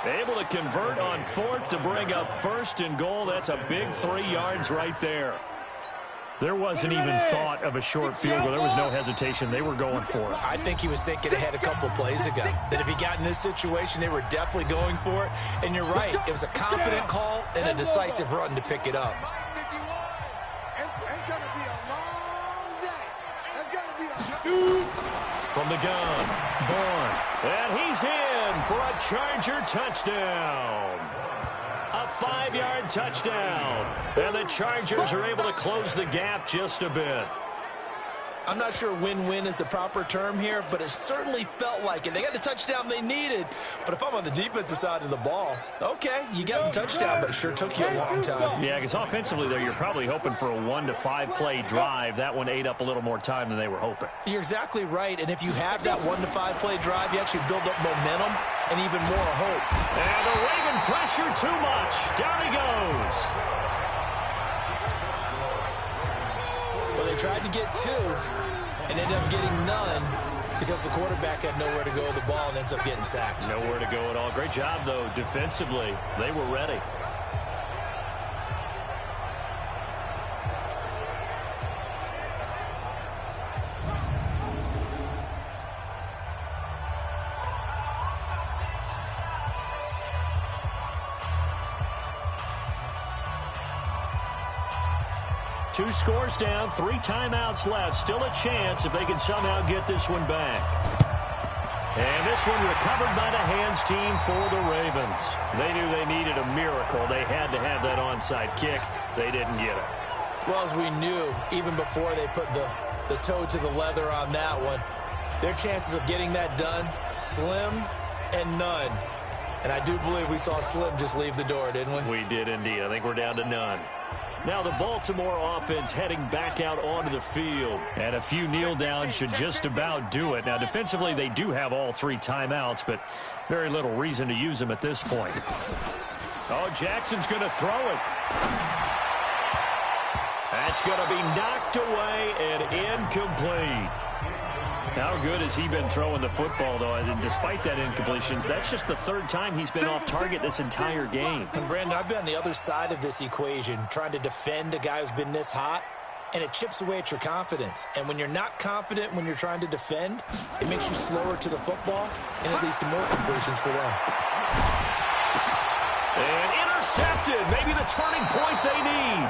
Able to convert on fourth to bring up first and goal. That's a big 3 yards right there. There wasn't even thought of a short field goal. There was no hesitation. They were going for it. I think he was thinking ahead a couple plays ago that if he got in this situation, they were definitely going for it. And you're right. It was a confident call and a decisive run to pick it up. It's going to be a long day. It's going to be a... From the gun, Bourne. And he's in for a Charger touchdown. A 5-yard touchdown. And the Chargers are able to close the gap just a bit. I'm not sure win-win is the proper term here, but it certainly felt like it. They got the touchdown they needed. But if I'm on the defensive side of the ball, okay, you got the touchdown, but it sure took you a long time. Yeah, because offensively, though, you're probably hoping for a 1 to 5 play drive. That one ate up a little more time than they were hoping. You're exactly right. And if you have that 1 to 5 play drive, you actually build up momentum and even more hope. And the Raven pressure too much. Down he goes. Well, they tried to get 2 and ended up getting none because the quarterback had nowhere to go with the ball and ends up getting sacked. Nowhere to go at all. Great job, though, defensively. They were ready. Two scores down, 3 timeouts left. Still a chance if they can somehow get this one back. And this one recovered by the hands team for the Ravens. They knew they needed a miracle. They had to have that onside kick. They didn't get it. Well, as we knew, even before they put the toe to the leather on that one, their chances of getting that done, slim and none. And I do believe we saw Slim just leave the door, didn't we? We did indeed. I think we're down to none. Now the Baltimore offense heading back out onto the field. And a few kneel downs should just about do it. Now defensively they do have all 3 timeouts, but very little reason to use them at this point. Oh, Jackson's going to throw it. That's going to be knocked away and incomplete. How good has he been throwing the football, though? And despite that incompletion, that's just the 3rd time he's been off target this entire game. And, Brandon, I've been on the other side of this equation, trying to defend a guy who's been this hot, and it chips away at your confidence. And when you're not confident when you're trying to defend, it makes you slower to the football, and it leads to more completions for them. And intercepted. Maybe the turning point they need.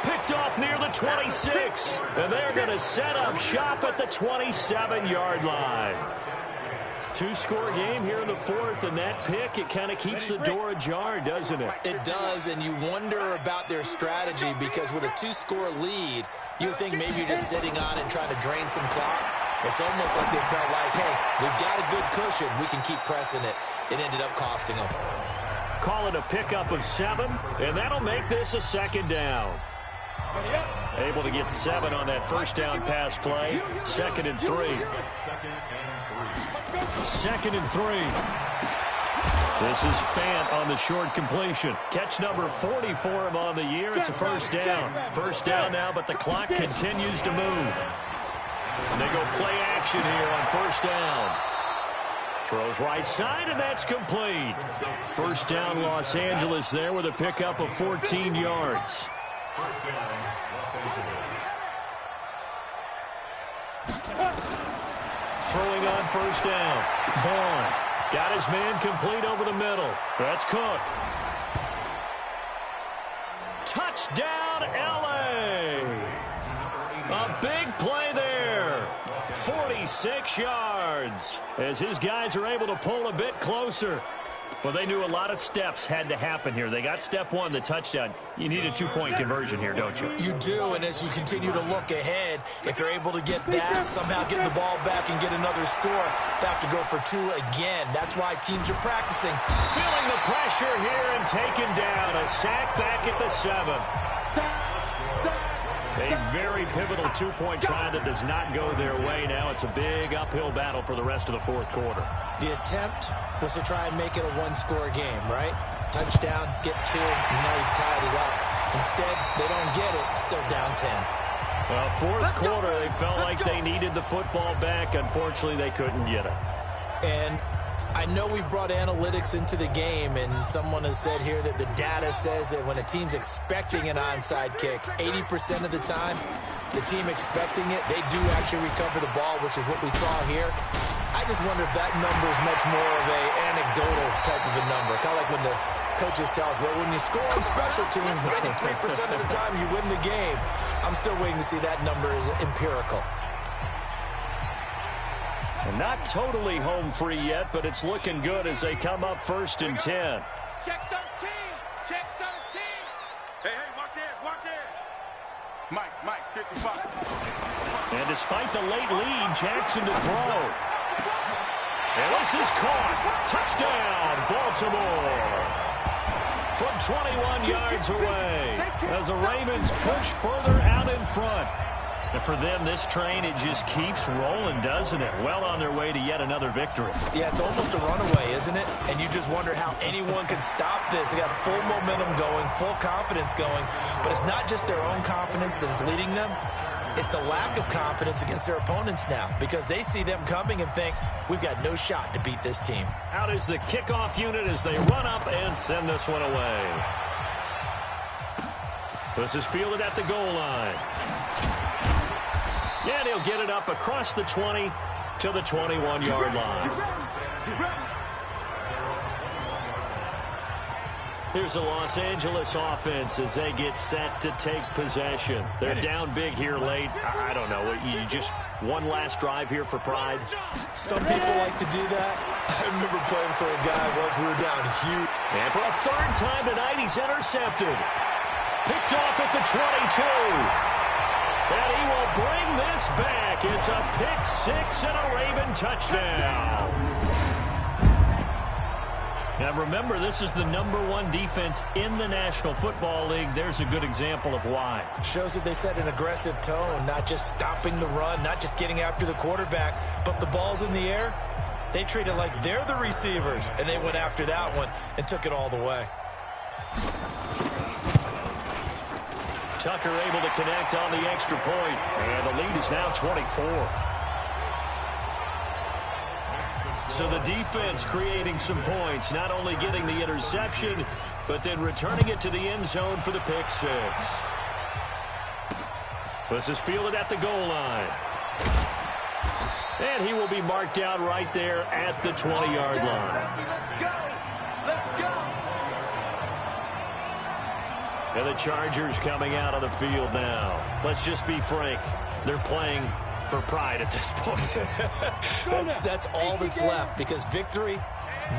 Picked off near the 26, and they're going to set up shop at the 27-yard line. 2-score game here in the 4th, and that pick, it kind of keeps the door ajar, doesn't it? It does, and you wonder about their strategy because with a 2-score lead, you would think maybe you're just sitting on it and trying to drain some clock. It's almost like they felt like, hey, we've got a good cushion. We can keep pressing it. It ended up costing them. Call it a pickup of 7, and that'll make this a 2nd down. Able to get 7 on that first down pass play. 2nd and 3. 2nd and 3. This is Fant on the short completion. Catch number 40 for him on the year. It's a first down. First down now, but the clock continues to move. And they go play action here on first down. Throws right side, and that's complete. First down, Los Angeles there with a pickup of 14 yards. Throwing on first down. Vaughn got his man complete over the middle. That's Cook. Touchdown, L.A. A big play there. 46 yards as his guys are able to pull a bit closer. Well, they knew a lot of steps had to happen here. They got step one, the touchdown. You need a two-point conversion here, don't you? You do, and as you continue to look ahead, if you're able to get that, somehow get the ball back and get another score, they have to go for two again. That's why teams are practicing. Feeling the pressure here and taken down. A sack back at the 7. A very pivotal two-point try that does not go their way. Now it's a big uphill battle for the rest of the fourth quarter. The attempt was to try and make it a one-score game, right? Touchdown, get 2, and now you've tied it up. Instead, they don't get it, still down 10. Well, fourth quarter, they felt like they needed the football back. Unfortunately, they couldn't get it. And I know we brought analytics into the game, and someone has said here that the data says that when a team's expecting an onside kick, 80% of the time, the team expecting it, they do actually recover the ball, which is what we saw here. I just wonder if that number is much more of a anecdotal type of a number. Kind of like when the coaches tell us, well, when you score on special teams, 93% of the time you win the game. I'm still waiting to see that number is empirical. And not totally home free yet, but it's looking good as they come up 1st and 10. Check 13. Check 13. Hey, watch this, watch this. Mike, 55. And despite the late lead, Jackson to throw. And this is caught. Touchdown, Baltimore. From 21 yards away as the Ravens push further out in front. And for them, this train, it just keeps rolling, doesn't it? Well on their way to yet another victory. Yeah, it's almost a runaway, isn't it? And you just wonder how anyone could stop this. They got full momentum going, full confidence going. But it's not just their own confidence that's leading them. It's the lack of confidence against their opponents now because they see them coming and think, we've got no shot to beat this team. Out is the kickoff unit as they run up and send this one away. This is fielded at the goal line. And he'll get it up across the 20 to the 21-yard line. Here's the Los Angeles offense as they get set to take possession. They're down big here late. I don't know. You just one last drive here for pride. Some people like to do that. I remember playing for a guy once. We were down huge. And for a third time tonight, he's intercepted. Picked off at the 22. And he will bring this back. It's a pick 6 and a Raven touchdown. Now remember, this is the #1 defense in the National Football League. There's a good example of why. Shows that they set an aggressive tone, not just stopping the run, not just getting after the quarterback, but if the ball's in the air, they treat it like they're the receivers, and they went after that one and took it all the way. Tucker able to connect on the extra point, and the lead is now 24. So the defense creating some points, not only getting the interception, but then returning it to the end zone for the pick 6. This is fielded at the goal line. And he will be marked out right there at the 20-yard line. And the Chargers coming out of the field now. Let's just be frank. They're playing for pride at this point. That's all that's left because victory,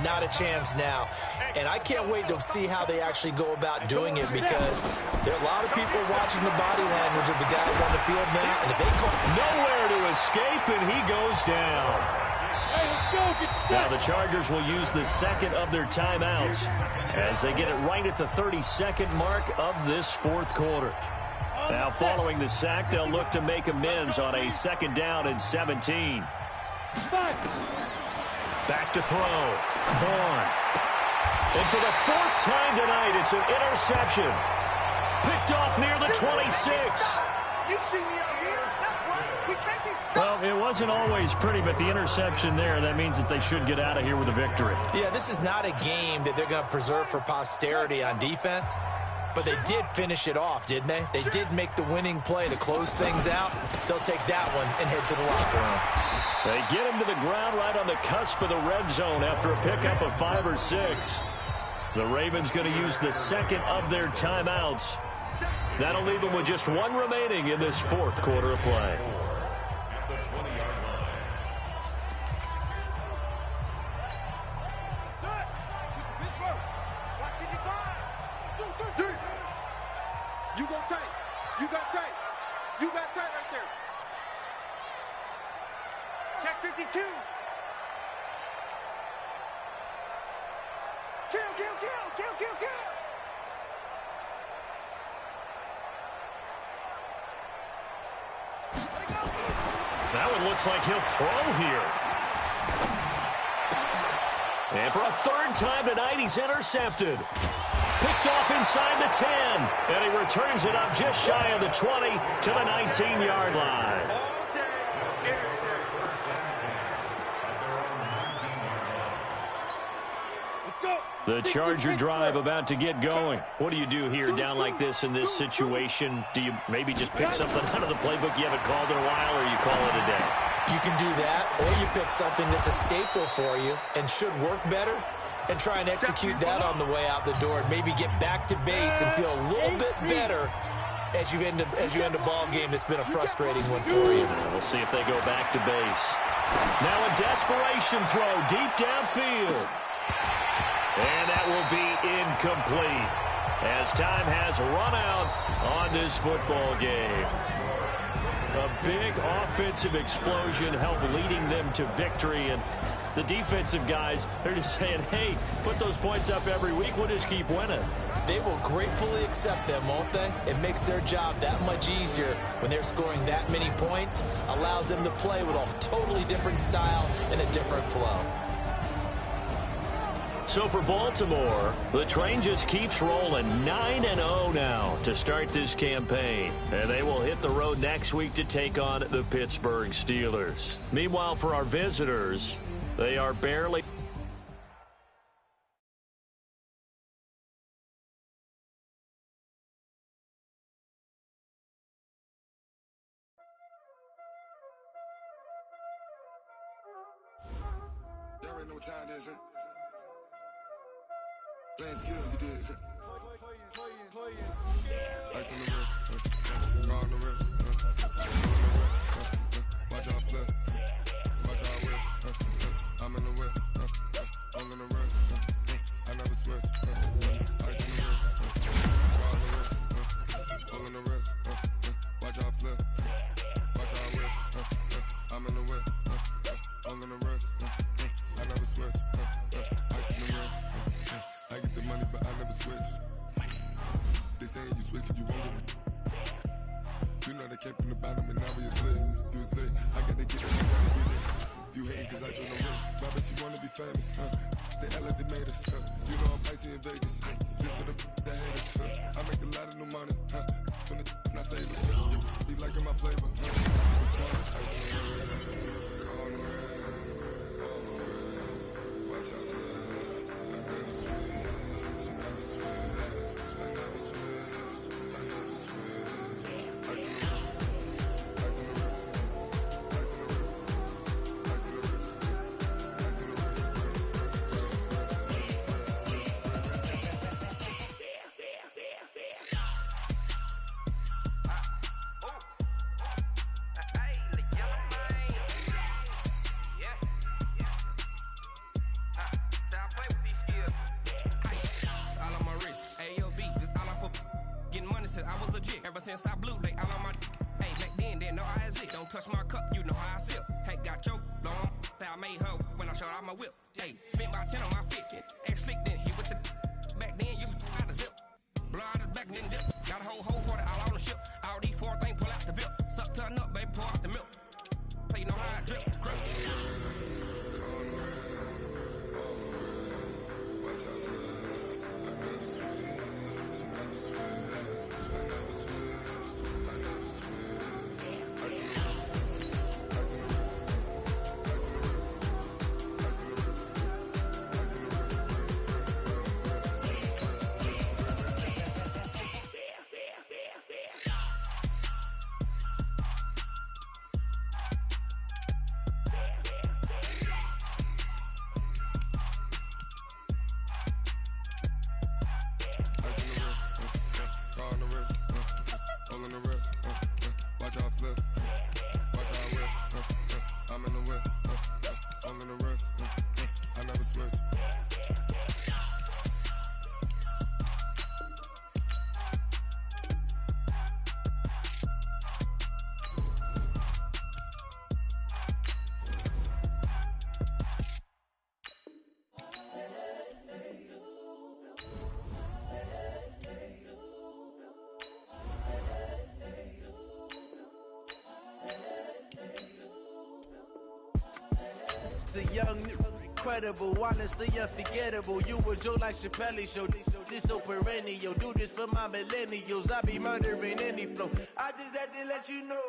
not a chance now. And I can't wait to see how they actually go about doing it because there are a lot of people watching the body language of the guys on the field now. And if they call nowhere to escape, and he goes down. Now the Chargers will use the second of their timeouts as they get it right at the 32nd mark of this fourth quarter. Now following the sack, they'll look to make amends on a 2nd down and 17. Back to throw. Vaughn. And for the 4th time tonight, it's an interception. Picked off near the 26. You see me out here. That's right. We can't be stopped. Well, it wasn't always pretty, but the interception there, that means that they should get out of here with a victory. Yeah, this is not a game that they're going to preserve for posterity on defense, but they did finish it off, didn't they? They did make the winning play to close things out. They'll take that one and head to the locker room. They get him to the ground right on the cusp of the red zone after a pickup of 5 or 6. The Ravens going to use the second of their timeouts. That'll leave them with just 1 remaining in this 4th quarter of play. You go tight. You got tight. You got tight right there. Check 52. Kill, kill, kill, kill, kill, kill. That one looks like he'll throw here. And for a third time tonight, he's intercepted. Picked off inside the 10. And he returns it up just shy of the 20 to the 19-yard line. The Charger drive about to get going. What do you do here down like this in this situation? Do you maybe just pick something out of the playbook you haven't called in a while, or you call it a day? You can do that, or you pick something that's a staple for you and should work better and try and execute that on the way out the door and maybe get back to base and feel a little bit better as you end a ball game that's been a frustrating one for you. We'll see if they go back to base. Now a desperation throw deep downfield. And that will be incomplete as time has run out on this football game. A big offensive explosion helped leading them to victory, and the defensive guys, they're just saying, hey, put those points up every week, we'll just keep winning. They will gratefully accept them, won't they? It makes their job that much easier when they're scoring that many points, allows them to play with a totally different style and a different flow. So for Baltimore, the train just keeps rolling 9-0 now to start this campaign. And they will hit the road next week to take on the Pittsburgh Steelers. Meanwhile, for our visitors, they are barely... Y'all already know what time it is, huh? Playing skills, you did. Ice on the wrist, raw on the wrist, watch out flip, watch out whip, I'm in the whip, all in the wrist, I never switch, ice on the wrist, raw on the wrist, all in the wrist, watch out flip, watch out whip, I'm in the whip, all in the wrist, I never switch, ice on the wrist. I get the money, but I never switch. They saying you switch, you won't get it. You know they came from the bottom and now we is lit. You was lit, I gotta get it, I gotta get it. You hating cause I told no wrist. Why bet you wanna be famous, They elevated us, You know I'm icy in Vegas, This for the that hate us, I make a lot of new money, When the not saving, Be liking my flavor, watch out, I never switch. I was legit. Ever since I blew, they all on my. Hey, back then, they know I exist. Don't touch my cup, you know how I sip. Hey, got your long. I made her when I showed out my whip. Hey, spent about 10 on my fit. Ex slick, then hit with the. Back then, you out the zip. Blow out his back, then dip. Got a whole for it all on the ship. All these four things, pull out the VIP. Suck, turn up, baby, pour out the milk. Play, you know how I drip. Crush. the young, incredible, honestly unforgettable. You a Joe like Chappelle show. This so perennial. Do this for my millennials. I be murdering any flow. I just had to let you know.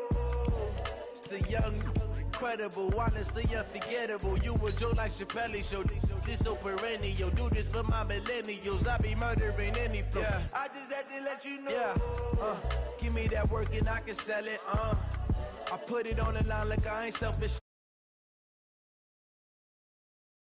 It's the young, incredible, honestly unforgettable. You a Joe like Chappelle show. This so perennial. Do this for my millennials. I be murdering any flow. Yeah. I just had to let you know. Yeah. Give me that work and I can sell it. I put it on the line like I ain't selfish.